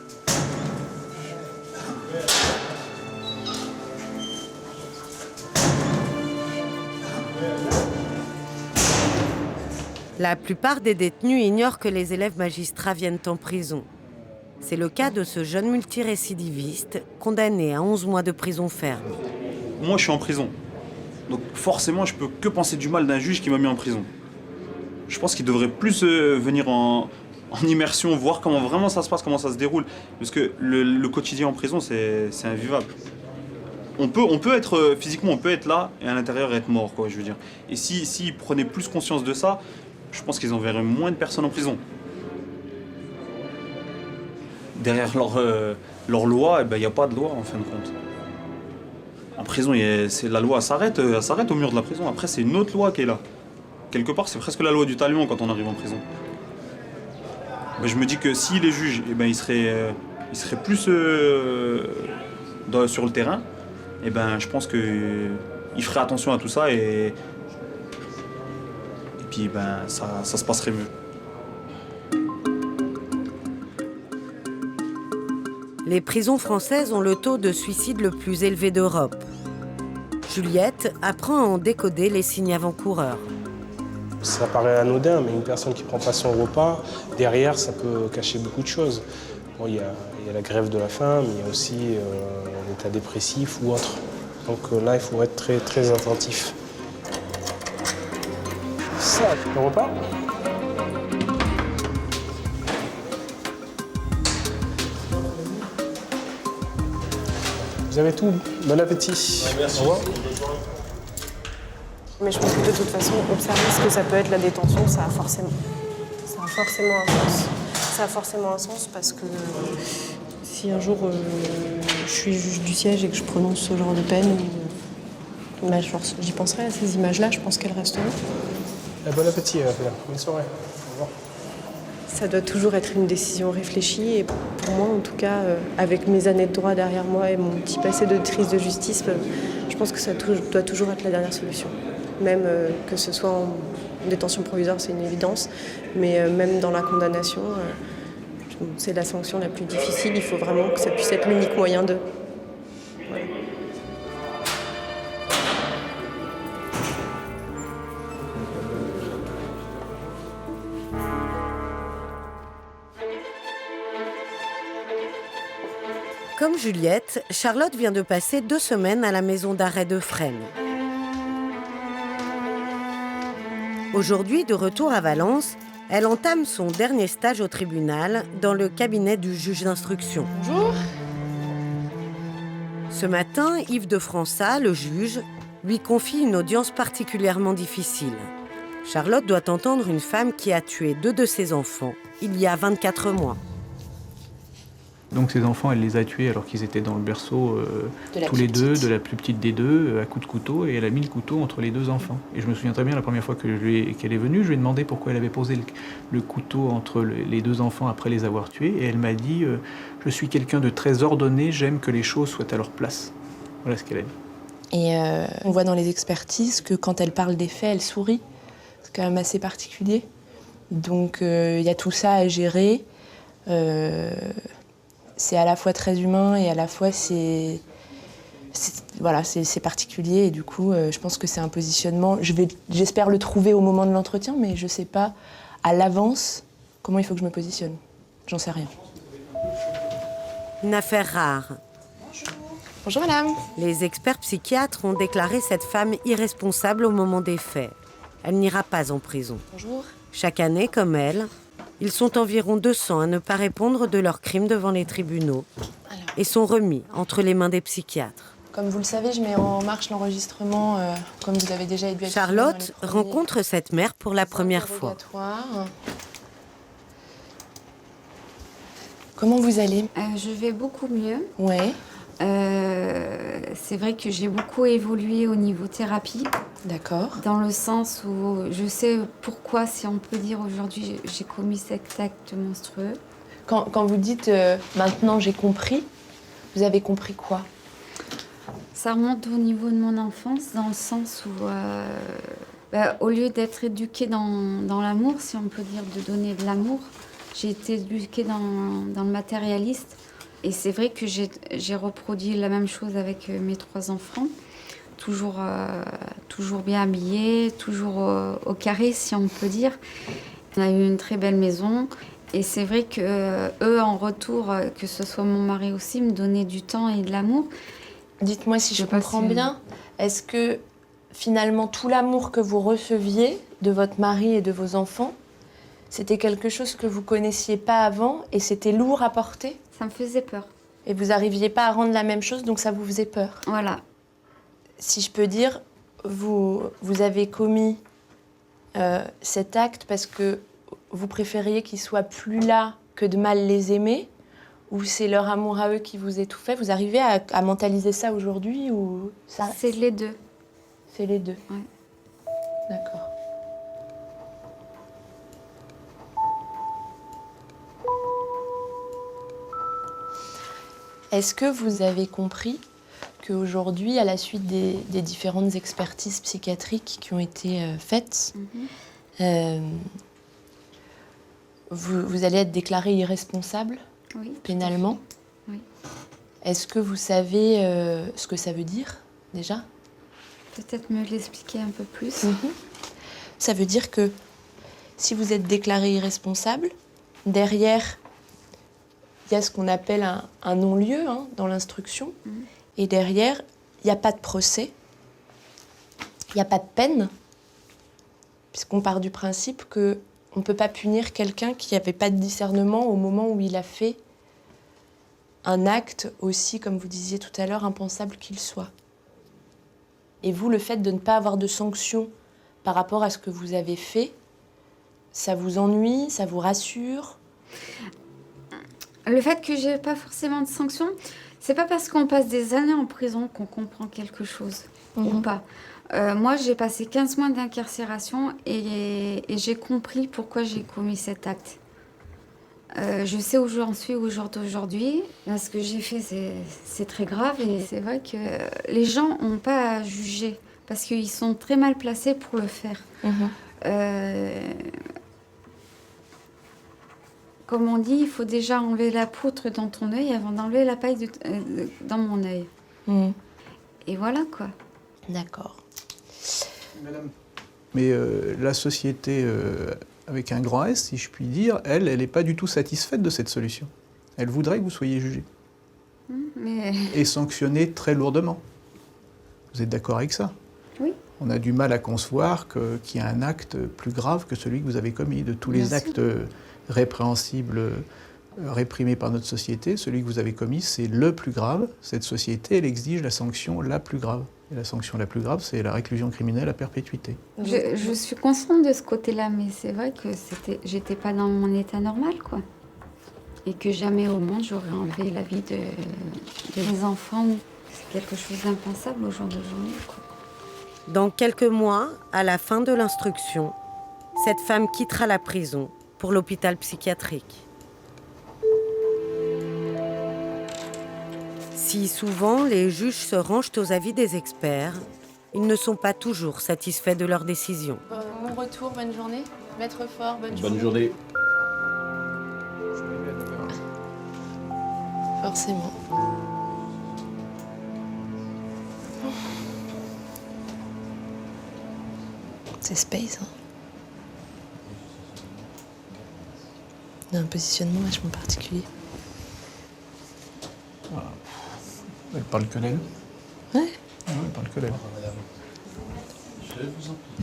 La plupart des détenus ignorent que les élèves magistrats viennent en prison. C'est le cas de ce jeune multirécidiviste condamné à 11 mois de prison ferme.
Moi, je suis en prison. Donc forcément, je peux que penser du mal d'un juge qui m'a mis en prison. Je pense qu'il devrait plus venir en immersion, voir comment vraiment ça se passe, comment ça se déroule. Parce que le quotidien en prison, c'est invivable. On peut être physiquement, on peut être là et à l'intérieur être mort, quoi, je veux dire. Et s'ils prenaient plus conscience de ça, je pense qu'ils enverraient moins de personnes en prison. Derrière leur loi, il n'y a pas de loi en fin de compte. En prison, la loi s'arrête au mur de la prison. Après, c'est une autre loi qui est là. Quelque part, c'est presque la loi du talion quand on arrive en prison. Je me dis que si les juges, ils seraient plus sur le terrain, je pense qu'ils feraient attention à tout ça et puis ça se passerait mieux.
Les prisons françaises ont le taux de suicide le plus élevé d'Europe. Juliette apprend à en décoder les signes avant-coureurs.
Ça paraît anodin, mais une personne qui ne prend pas son repas, derrière, ça peut cacher beaucoup de choses. Bon, il y a la grève de la faim, mais il y a aussi l'état dépressif ou autre. Donc là, il faut être très, très attentif. Ça, le repas ? Vous avez tout. Bon appétit.
Merci.
Au revoir.
Mais je pense que de toute façon, observer ce que ça peut être la détention, ça a forcément un sens. Ça a forcément un sens parce que si un jour je suis juge du siège et que je prononce ce genre de peine, j'y penserai à ces images-là, je pense qu'elles resteront.
Bon appétit, bonne soirée. Au revoir.
Ça doit toujours être une décision réfléchie et pour moi, en tout cas, avec mes années de droit derrière moi et mon petit passé d'auditrice de justice, je pense que ça doit toujours être la dernière solution. Même que ce soit en détention provisoire, c'est une évidence, mais même dans la condamnation, c'est la sanction la plus difficile. Il faut vraiment que ça puisse être l'unique moyen de... Voilà.
Comme Juliette, Charlotte vient de passer 2 semaines à la maison d'arrêt de Fresnes. Aujourd'hui, de retour à Valence, elle entame son dernier stage au tribunal dans le cabinet du juge d'instruction.
Bonjour.
Ce matin, Yves de Fransat, le juge, lui confie une audience particulièrement difficile. Charlotte doit entendre une femme qui a tué 2 de ses enfants il y a 24 mois.
Donc ces enfants, elle les a tués alors qu'ils étaient dans le berceau tous les deux, de la plus petite des deux, à coups de couteau, et elle a mis le couteau entre les 2 enfants. Et je me souviens très bien, la première fois qu'elle est venue, je lui ai demandé pourquoi elle avait posé le couteau entre les 2 enfants après les avoir tués, et elle m'a dit « Je suis quelqu'un de très ordonné, j'aime que les choses soient à leur place ». Voilà ce qu'elle a dit.
Et on voit dans les expertises que quand elle parle des faits, elle sourit. C'est quand même assez particulier. Donc il y a tout ça à gérer. C'est à la fois très humain et à la fois c'est particulier. Et du coup, je pense que c'est un positionnement. J'espère le trouver au moment de l'entretien, mais je ne sais pas à l'avance comment il faut que je me positionne. J'en sais rien.
Une affaire rare.
Bonjour madame.
Les experts psychiatres ont déclaré cette femme irresponsable au moment des faits. Elle n'ira pas en prison.
Bonjour.
Chaque année, comme elle, ils sont environ 200 à ne pas répondre de leurs crimes devant les tribunaux et sont remis entre les mains des psychiatres.
Comme vous le savez, je mets en marche l'enregistrement, comme vous avez déjà dû être.
Charlotte rencontre cette mère pour la première fois.
Comment vous allez?
Je vais beaucoup mieux.
Ouais.
C'est vrai que j'ai beaucoup évolué au niveau thérapie.
D'accord.
Dans le sens où je sais pourquoi, si on peut dire aujourd'hui, j'ai commis cet acte monstrueux.
Quand vous dites maintenant j'ai compris, vous avez compris quoi?
Ça remonte au niveau de mon enfance, dans le sens où, au lieu d'être éduquée dans l'amour, si on peut dire de donner de l'amour, j'ai été éduquée dans le matérialiste. Et c'est vrai que j'ai reproduit la même chose avec mes 3 enfants. Toujours bien habillés, toujours au carré, si on peut dire. On a eu une très belle maison. Et c'est vrai qu'eux, en retour, que ce soit mon mari aussi, me donnaient du temps et de l'amour.
Dites-moi si je comprends bien, est-ce que finalement tout l'amour que vous receviez de votre mari et de vos enfants, c'était quelque chose que vous connaissiez pas avant et c'était lourd à porter?
Ça me faisait peur.
Et vous n'arriviez pas à rendre la même chose, donc ça vous faisait peur?
Voilà.
Si je peux dire, vous avez commis cet acte parce que vous préfériez qu'ils soient plus là que de mal les aimer, ou c'est leur amour à eux qui vous étouffait? Vous arrivez à mentaliser ça aujourd'hui ou ça?
C'est les deux.
C'est les deux.
Ouais.
D'accord. Est-ce que vous avez compris qu'aujourd'hui, à la suite des différentes expertises psychiatriques qui ont été faites, vous allez être déclaré irresponsable pénalement?
Oui.
Est-ce que vous savez ce que ça veut dire, déjà?
Peut-être me l'expliquer un peu plus.
Ça veut dire que si vous êtes déclaré irresponsable, derrière, il y a ce qu'on appelle un non-lieu dans l'instruction. Et derrière, il n'y a pas de procès, il n'y a pas de peine, puisqu'on part du principe qu'on ne peut pas punir quelqu'un qui n'avait pas de discernement au moment où il a fait un acte aussi, comme vous disiez tout à l'heure, impensable qu'il soit. Et vous, le fait de ne pas avoir de sanction par rapport à ce que vous avez fait, ça vous ennuie, ça vous rassure?
Le fait que j'ai pas forcément de sanctions, c'est pas parce qu'on passe des années en prison qu'on comprend quelque chose ou pas. Moi, j'ai passé 15 mois d'incarcération et j'ai compris pourquoi j'ai commis cet acte. Je sais où j'en suis au jour d'aujourd'hui. Là, ce que j'ai fait, c'est très grave. Et c'est vrai que les gens n'ont pas à juger parce qu'ils sont très mal placés pour le faire. Comme on dit, il faut déjà enlever la poutre dans ton œil avant d'enlever la paille dans mon œil. Et voilà, quoi.
D'accord.
Madame. Mais la société, avec un grand S, si je puis dire, elle n'est pas du tout satisfaite de cette solution. Elle voudrait que vous soyez jugé.
Mais...
Et sanctionné très lourdement. Vous êtes d'accord avec ça?
Oui.
On a du mal à concevoir qu'il y a un acte plus grave que celui que vous avez commis. De tous les actes répréhensibles, réprimés par notre société, celui que vous avez commis, c'est le plus grave. Cette société, elle exige la sanction la plus grave. Et la sanction la plus grave, c'est la réclusion criminelle à perpétuité.
Je suis consciente de ce côté-là, mais c'est vrai que j'étais pas dans mon état normal, quoi. Et que jamais au monde j'aurais enlevé la vie des enfants. C'est quelque chose d'impensable au jour d'aujourd'hui, quoi.
Dans quelques mois, à la fin de l'instruction, cette femme quittera la prison pour l'hôpital psychiatrique. Si souvent les juges se rangent aux avis des experts, ils ne sont pas toujours satisfaits de leur décision.
Mon retour, bonne journée. Maître Fort, bonne journée.
Bonne journée.
Forcément. C'est space, hein. On a un positionnement vachement particulier.
Voilà. Elle parle que d'elle.
Ouais.
Elle parle que d'elle.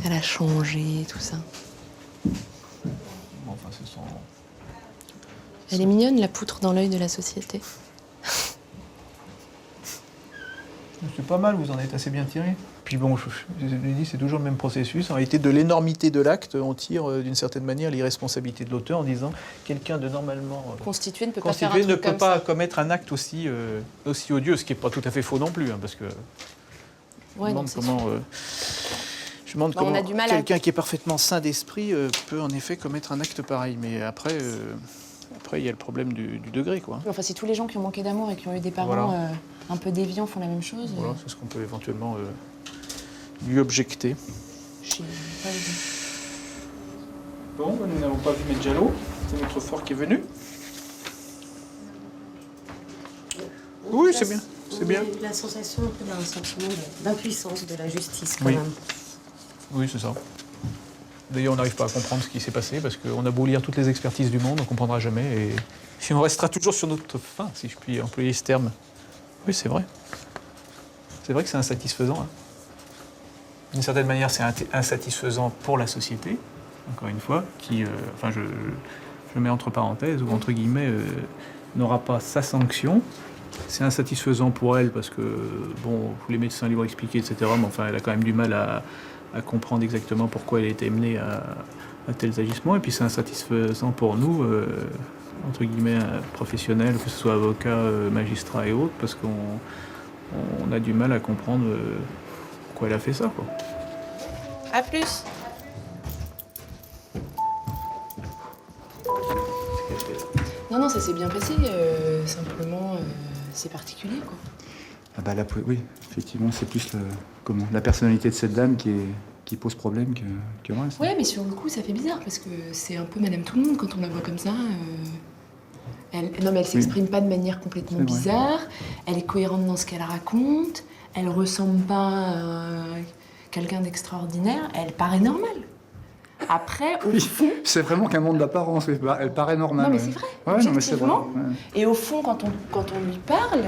Elle a changé, tout ça.
Bon, enfin, c'est son...
Elle est mignonne, la poutre dans l'œil de la société.
C'est pas mal, vous en êtes assez bien tiré. Puis bon, je l'ai dit, c'est toujours le même processus. En réalité, de l'énormité de l'acte, on tire d'une certaine manière l'irresponsabilité de l'auteur en disant quelqu'un de normalement
constitué ne peut pas faire un
ne
truc
peut
comme
pas
ça.
commettre un acte aussi odieux, ce qui n'est pas tout à fait faux non plus, hein, parce que
Ouais,
je me demande comment
on a du mal à-
quelqu'un qui est parfaitement sain d'esprit peut en effet commettre un acte pareil. Mais après, il y a le problème du degré, quoi.
Enfin, si tous les gens qui ont manqué d'amour et qui ont eu des parents
Voilà.
un peu déviants font la même chose.
Voilà, c'est ce qu'on peut éventuellement lui objecter.
Je sais pas le dire.
Bon, nous n'avons pas vu Medjalo, c'est notre Fort qui est venu. Oui, c'est bien, c'est bien.
La sensation un peu d'un sentiment d'impuissance de la justice, quand
Oui.
même.
Oui, c'est ça. D'ailleurs, on n'arrive pas à comprendre ce qui s'est passé parce qu'on a beau lire toutes les expertises du monde, on ne comprendra jamais et on restera toujours sur notre faim, si je puis employer ce terme. Oui, c'est vrai. C'est vrai que c'est insatisfaisant. Hein. D'une certaine manière, c'est insatisfaisant pour la société, encore une fois, qui, je mets entre parenthèses ou entre guillemets, n'aura pas sa sanction. C'est insatisfaisant pour elle parce que, bon, les médecins lui ont expliqué, etc., mais enfin, elle a quand même du mal à comprendre exactement pourquoi elle a été menée à tels agissements. Et puis c'est insatisfaisant pour nous, entre guillemets, professionnels, que ce soit avocats, magistrats et autres, parce qu'on a du mal à comprendre pourquoi elle a fait ça, quoi.
À plus. Non, ça s'est bien passé. Simplement, c'est particulier, quoi.
Ah bah là, oui, effectivement, c'est plus la personnalité de cette dame qui pose problème que le reste.
Ouais, mais sur le coup, ça fait bizarre parce que c'est un peu Madame Tout-le-Monde quand on la voit comme ça. Elle s'exprime pas de manière complètement
C'est vrai.
bizarre. Elle est cohérente dans ce qu'elle raconte. Elle ressemble pas à quelqu'un d'extraordinaire. Elle paraît normale. Après, au fond...
C'est vraiment qu'un monde d'apparence, elle paraît normale.
Non, mais c'est vrai,
Ouais, non, mais c'est vrai.
objectivement.
Ouais.
Et au fond, quand on lui parle,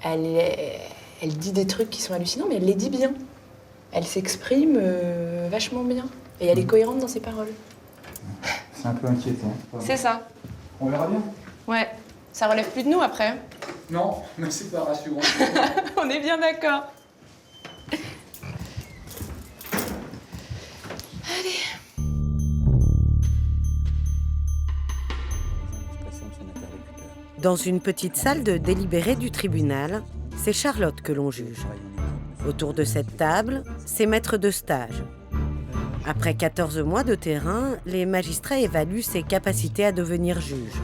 elle dit des trucs qui sont hallucinants, mais elle les dit bien. Elle s'exprime vachement bien. Et elle est cohérente dans ses paroles.
C'est un peu inquiétant.
C'est ça.
On verra bien.
Ouais. Ça relève plus de nous après. Hein.
Non, mais c'est pas rassurant.
On est bien d'accord. Allez.
Dans une petite salle de délibéré du tribunal, c'est Charlotte que l'on juge. Autour de cette table, ses maîtres de stage. Après 14 mois de terrain, les magistrats évaluent ses capacités à devenir juge.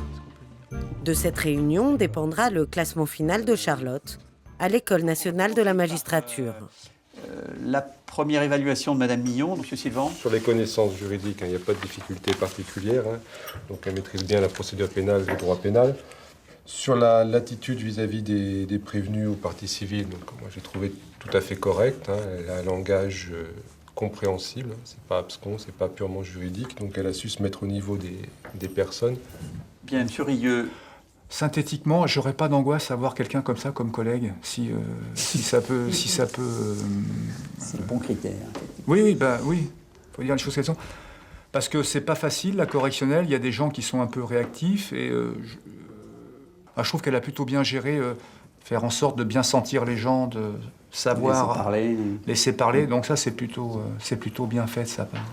De cette réunion dépendra le classement final de Charlotte à l'École nationale de la magistrature.
La première évaluation de Madame Millon, M. Sylvain.
Sur les connaissances juridiques, il n'y a pas de difficulté particulière. Donc elle maîtrise bien la procédure pénale, le droit pénal. Sur l'attitude vis-à-vis des prévenus ou parties civiles, donc moi j'ai trouvé tout à fait correct. Elle a un langage compréhensible, c'est pas abscon, c'est pas purement juridique. Donc elle a su se mettre au niveau des personnes.
Bien, M. Rieux.
Synthétiquement, j'aurais pas d'angoisse à avoir quelqu'un comme ça comme collègue, si ça peut.
C'est le bon critère.
Oui, faut dire les choses qu'elles sont. Parce que c'est pas facile, la correctionnelle, il y a des gens qui sont un peu réactifs, et je trouve qu'elle a plutôt bien géré, faire en sorte de bien sentir les gens, de savoir laisser parler. Donc ça, c'est plutôt bien fait de sa part.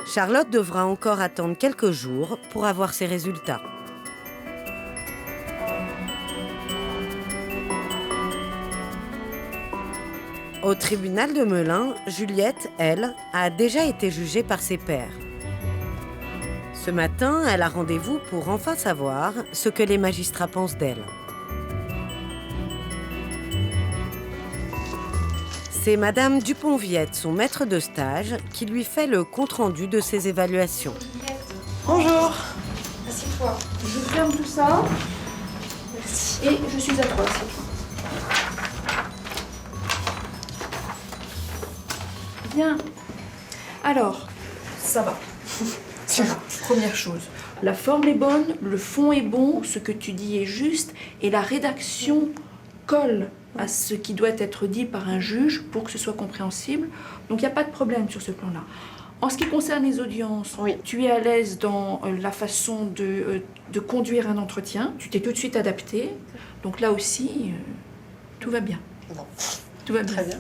Charlotte devra encore attendre quelques jours pour avoir ses résultats. Au tribunal de Melun, Juliette, elle, a déjà été jugée par ses pairs. Ce matin, elle a rendez-vous pour enfin savoir ce que les magistrats pensent d'elle. C'est Madame Dupont-Viette, son maître de stage, qui lui fait le compte-rendu de ses évaluations.
Bonjour. Assieds-toi. Je ferme tout ça. Merci. Et je suis à toi. Bien. Alors, ça va. Ça va. Première chose, la forme est bonne, le fond est bon, ce que tu dis est juste, et la rédaction colle à ce qui doit être dit par un juge pour que ce soit compréhensible. Donc il n'y a pas de problème sur ce plan-là. En ce qui concerne les audiences, tu es à l'aise dans la façon de conduire un entretien. Tu t'es tout de suite adapté. Donc là aussi, tout va bien.
Non.
Tout va bien.
Très bien.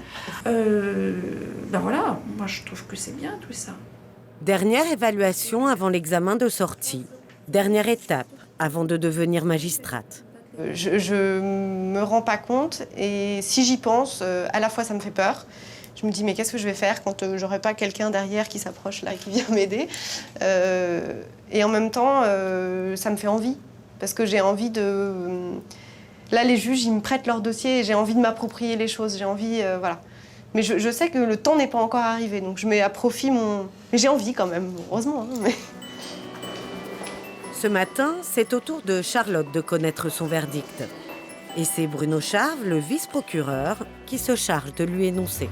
Ben voilà, moi je trouve que c'est bien tout ça.
Dernière évaluation avant l'examen de sortie. Dernière étape avant de devenir magistrate.
Je me rends pas compte, et si j'y pense, à la fois ça me fait peur. Je me dis mais qu'est-ce que je vais faire quand j'aurai pas quelqu'un derrière qui s'approche là, qui vient m'aider, et en même temps ça me fait envie, parce que j'ai envie de... Là les juges ils me prêtent leur dossier et j'ai envie de m'approprier les choses, j'ai envie, voilà. Mais je sais que le temps n'est pas encore arrivé, donc je mets à profit mon... Mais j'ai envie quand même, heureusement. Hein, mais...
Ce matin, c'est au tour de Charlotte de connaître son verdict. Et c'est Bruno Charve, le vice-procureur, qui se charge de lui énoncer.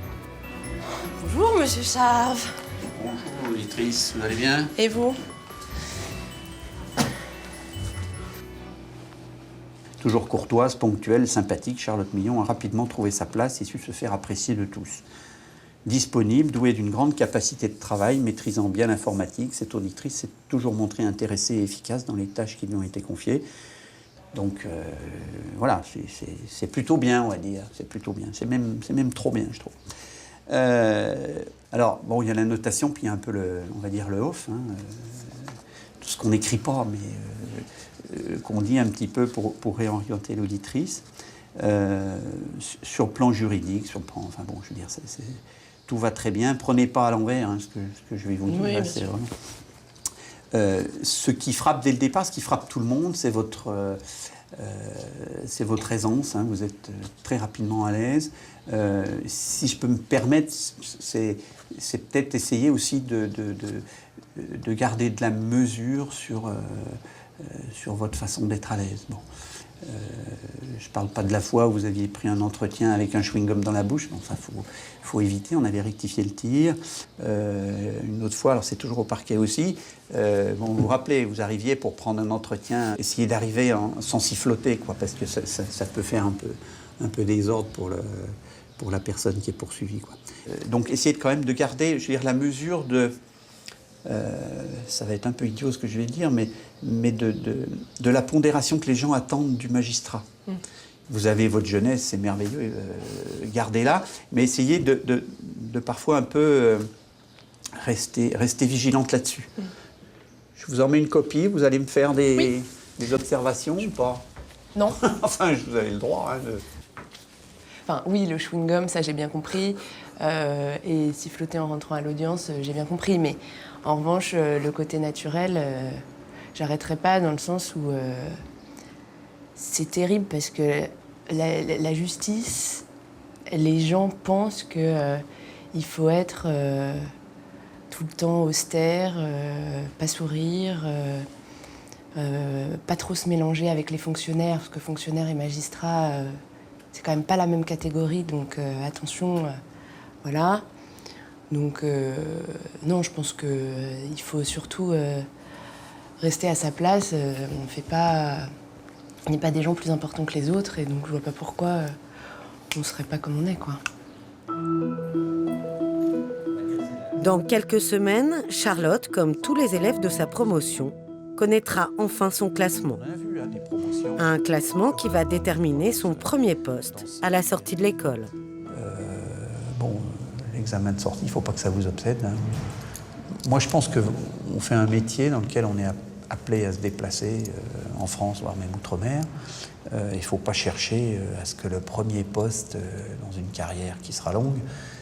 Bonjour, monsieur Charve.
Bonjour, auditrice, vous allez bien?
Et vous?
Toujours courtoise, ponctuelle, sympathique, Charlotte Millon a rapidement trouvé sa place et su se faire apprécier de tous. Disponible, douée d'une grande capacité de travail, maîtrisant bien l'informatique, cette auditrice s'est toujours montrée intéressée et efficace dans les tâches qui lui ont été confiées. Donc voilà, c'est plutôt bien, on va dire. C'est plutôt bien. C'est même trop bien, je trouve. Alors, bon, il y a la notation, puis il y a un peu, on va dire, le off. Hein, tout ce qu'on n'écrit pas, mais qu'on dit un petit peu pour réorienter l'auditrice. Sur le plan juridique, sur le plan... Enfin bon, je veux dire, tout va très bien. Prenez pas à l'envers ce que je vais vous dire.
Oui,
là, c'est vraiment... ce qui frappe dès le départ, ce qui frappe tout le monde, c'est votre aisance. Hein, vous êtes très rapidement à l'aise. Si je peux me permettre, c'est peut-être essayer aussi de garder de la mesure sur votre façon d'être à l'aise. Bon. Je ne parle pas de la fois où vous aviez pris un entretien avec un chewing-gum dans la bouche. Bon, ça, faut éviter. On avait rectifié le tir. Une autre fois, alors c'est toujours au parquet aussi. Bon, vous vous rappelez, vous arriviez pour prendre un entretien, essayer d'arriver sans siffloter, quoi, parce que ça peut faire un peu désordre pour la personne qui est poursuivie, quoi. Donc, essayez quand même de garder, je veux dire, la mesure de... ça va être un peu idiot ce que je vais dire, mais de la pondération que les gens attendent du magistrat. Vous avez votre jeunesse, c'est merveilleux, gardez-la, mais essayez de parfois un peu rester vigilante là-dessus. Je vous en mets une copie, vous allez me faire des observations ou pas?
Non.
Enfin, vous avez le droit. Hein,
Enfin, oui, le chewing-gum, ça j'ai bien compris. Et siffloter en rentrant à l'audience, j'ai bien compris. Mais en revanche, le côté naturel, j'arrêterai pas dans le sens où c'est terrible parce que la justice, les gens pensent que il faut être tout le temps austère, pas sourire, pas trop se mélanger avec les fonctionnaires, parce que fonctionnaires et magistrats, c'est quand même pas la même catégorie, donc attention, voilà. Donc non, je pense qu'il faut surtout rester à sa place. On n'est pas des gens plus importants que les autres, et donc je vois pas pourquoi on serait pas comme on est, quoi.
Dans quelques semaines, Charlotte, comme tous les élèves de sa promotion, connaîtra enfin son classement. Un classement qui va déterminer son premier poste à la sortie de l'école.
L'examen de sortie, il ne faut pas que ça vous obsède. Hein. Moi, je pense qu'on fait un métier dans lequel on est appelé à se déplacer en France, voire même outre-mer. Il ne faut pas chercher à ce que le premier poste dans une carrière qui sera longue,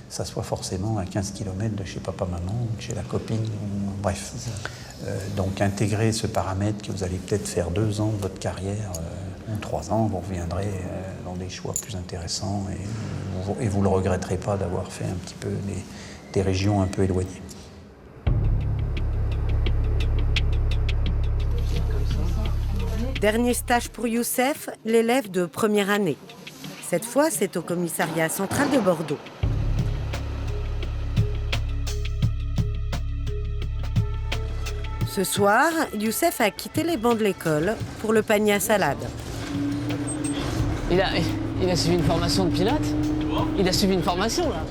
ça soit forcément à 15 km de chez papa-maman, ou de chez la copine, bref. Donc intégrer ce paramètre que vous allez peut-être faire 2 ans de votre carrière, ou 3 ans, vous reviendrez dans des choix plus intéressants et vous ne le regretterez pas d'avoir fait un petit peu des régions un peu éloignées.
Dernier stage pour Youssef, l'élève de première année. Cette fois, c'est au commissariat central de Bordeaux. Ce soir, Youssef a quitté les bancs de l'école pour le panier à salade.
Il a suivi une formation de pilote. Il a suivi une formation, là.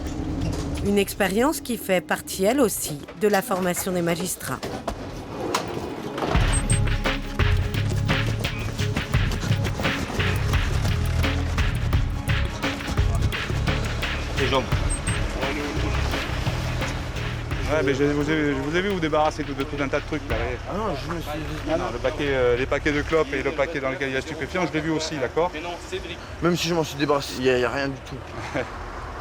Une expérience qui fait partie, elle aussi, de la formation des magistrats.
Les jambes. Ouais, mais je vous ai vu vous débarrasser de tout un tas de trucs là. Ah non, je me suis dit. Non, les paquets de clopes et le paquet dans lequel il y a stupéfiant, je l'ai vu aussi, d'accord? Mais non, Cédric. Même si je m'en suis débarrassé, il n'y a rien du tout.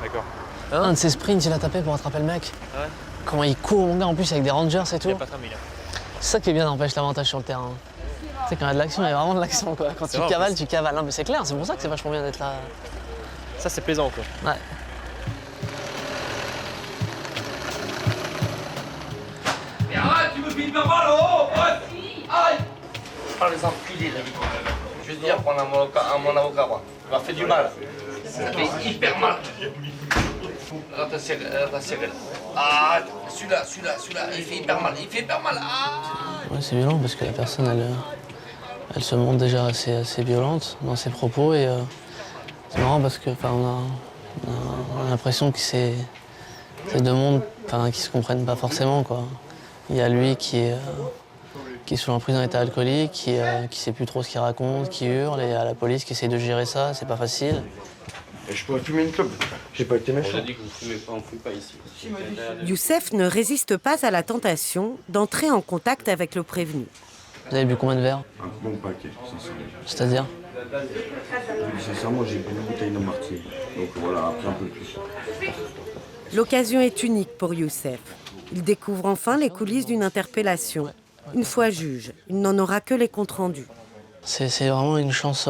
D'accord.
Un de ses sprints, il a tapé pour attraper le mec. Ouais. Comment il court, mon gars, en plus avec des rangers et tout. Il a pas 30 000. C'est ça qui est bien, n'empêche l'avantage sur le terrain. Tu sais, quand il y a de l'action, il y a vraiment de l'action, quoi. Quand tu cavales, tu cavales. Non, mais c'est clair, c'est pour ça que c'est vachement bien d'être là.
Ça, c'est plaisant, quoi.
Ouais.
Mais arrête, tu me fais hyper mal, oh! Aïe! Ah, les enculés, là. Je veux dire, prendre à mon avocat, moi. Il m'a fait du mal. Ça fait hyper mal. Rate serré. Ah, celui-là, il fait hyper mal. Ah!
Ouais, c'est violent parce que la personne, elle se montre déjà assez violente dans ses propos et c'est marrant parce que on a l'impression que c'est 2 mondes qui se comprennent pas forcément, quoi. Il y a lui qui est sous l'emprise d'un état alcoolique, qui sait plus trop ce qu'il raconte, qui hurle, et il y a la police qui essaie de gérer ça, c'est pas facile.
Et je pourrais fumer une clope. J'ai pas été méchant.
On a dit que vous fumez pas, on fume pas ici.
Youssef ne résiste pas à la tentation d'entrer en contact avec le prévenu.
Vous avez bu combien de verres?
Un bon paquet, sincèrement.
C'est-à-dire?
Sincèrement, j'ai bu une bouteille de martini. Donc voilà, après un peu plus.
L'occasion est unique pour Youssef. Il découvre enfin les coulisses d'une interpellation. Une fois juge, il n'en aura que les comptes rendus.
C'est vraiment une chance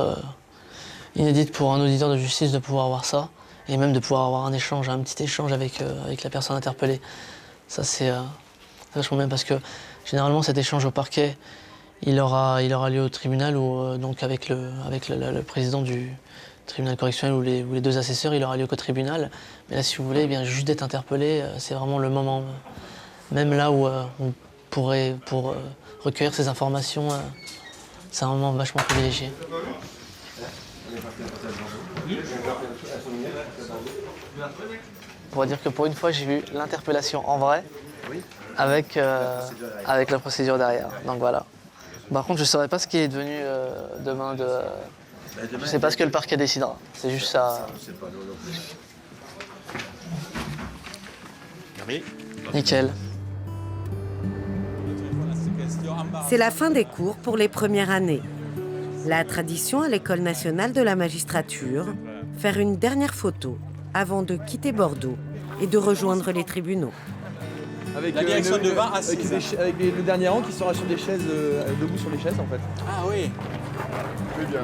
inédite pour un auditeur de justice de pouvoir avoir ça, et même de pouvoir avoir un petit échange avec la personne interpellée. Ça, c'est vachement bien parce que généralement, cet échange au parquet, il aura lieu au tribunal ou donc avec le président du tribunal correctionnel ou les 2 assesseurs, il aura lieu qu'au tribunal. Mais là, si vous voulez, bien juste d'être interpellé, c'est vraiment le moment. Même là où on pourrait, pour recueillir ces informations, c'est un moment vachement privilégié. On va dire que pour une fois, j'ai vu l'interpellation en vrai, avec la procédure derrière. Donc voilà. Par contre, je ne saurais pas ce qui est devenu demain de... Je ne sais pas ce que le parquet décidera. C'est juste ça. Nickel.
C'est la fin des cours pour les premières années. La tradition à l'École nationale de la magistrature, faire une dernière photo avant de quitter Bordeaux et de rejoindre les tribunaux.
Avec
la direction de 20 à 6.
Avec le dernier rang qui sera sur des chaises, debout sur les chaises en fait.
Ah oui.
Très bien.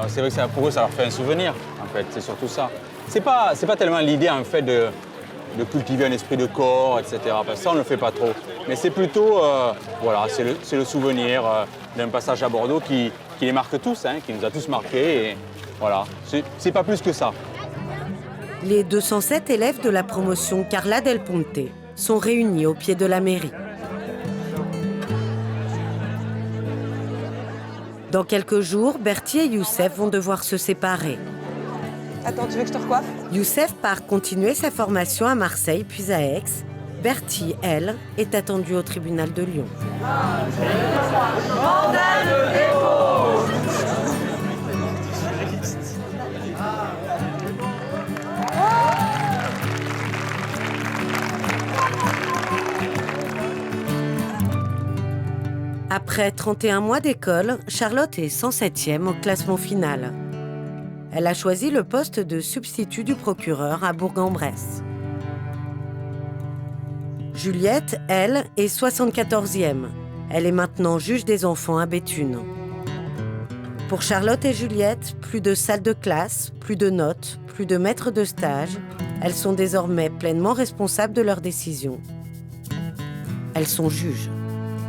C'est vrai que pour eux, ça leur fait un souvenir, en fait, c'est surtout ça. C'est pas tellement l'idée, en fait, de cultiver un esprit de corps, etc. Parce que ça, on ne le fait pas trop. Mais c'est plutôt, voilà, c'est le souvenir d'un passage à Bordeaux qui les marque tous, hein, qui nous a tous marqués. Et voilà, c'est pas plus que ça.
Les 207 élèves de la promotion Carla Del Ponte sont réunis au pied de la mairie. Dans quelques jours, Bertie et Youssef vont devoir se séparer.
Attends, tu veux que je te recoiffe?
Youssef part continuer sa formation à Marseille puis à Aix. Bertie, elle, est attendue au tribunal de Lyon.
Mandat de dépôt.
Après 31 mois d'école, Charlotte est 107e au classement final. Elle a choisi le poste de substitut du procureur à Bourg-en-Bresse. Juliette, elle, est 74e. Elle est maintenant juge des enfants à Béthune. Pour Charlotte et Juliette, plus de salle de classe, plus de notes, plus de maîtres de stage. Elles sont désormais pleinement responsables de leurs décisions. Elles sont juges.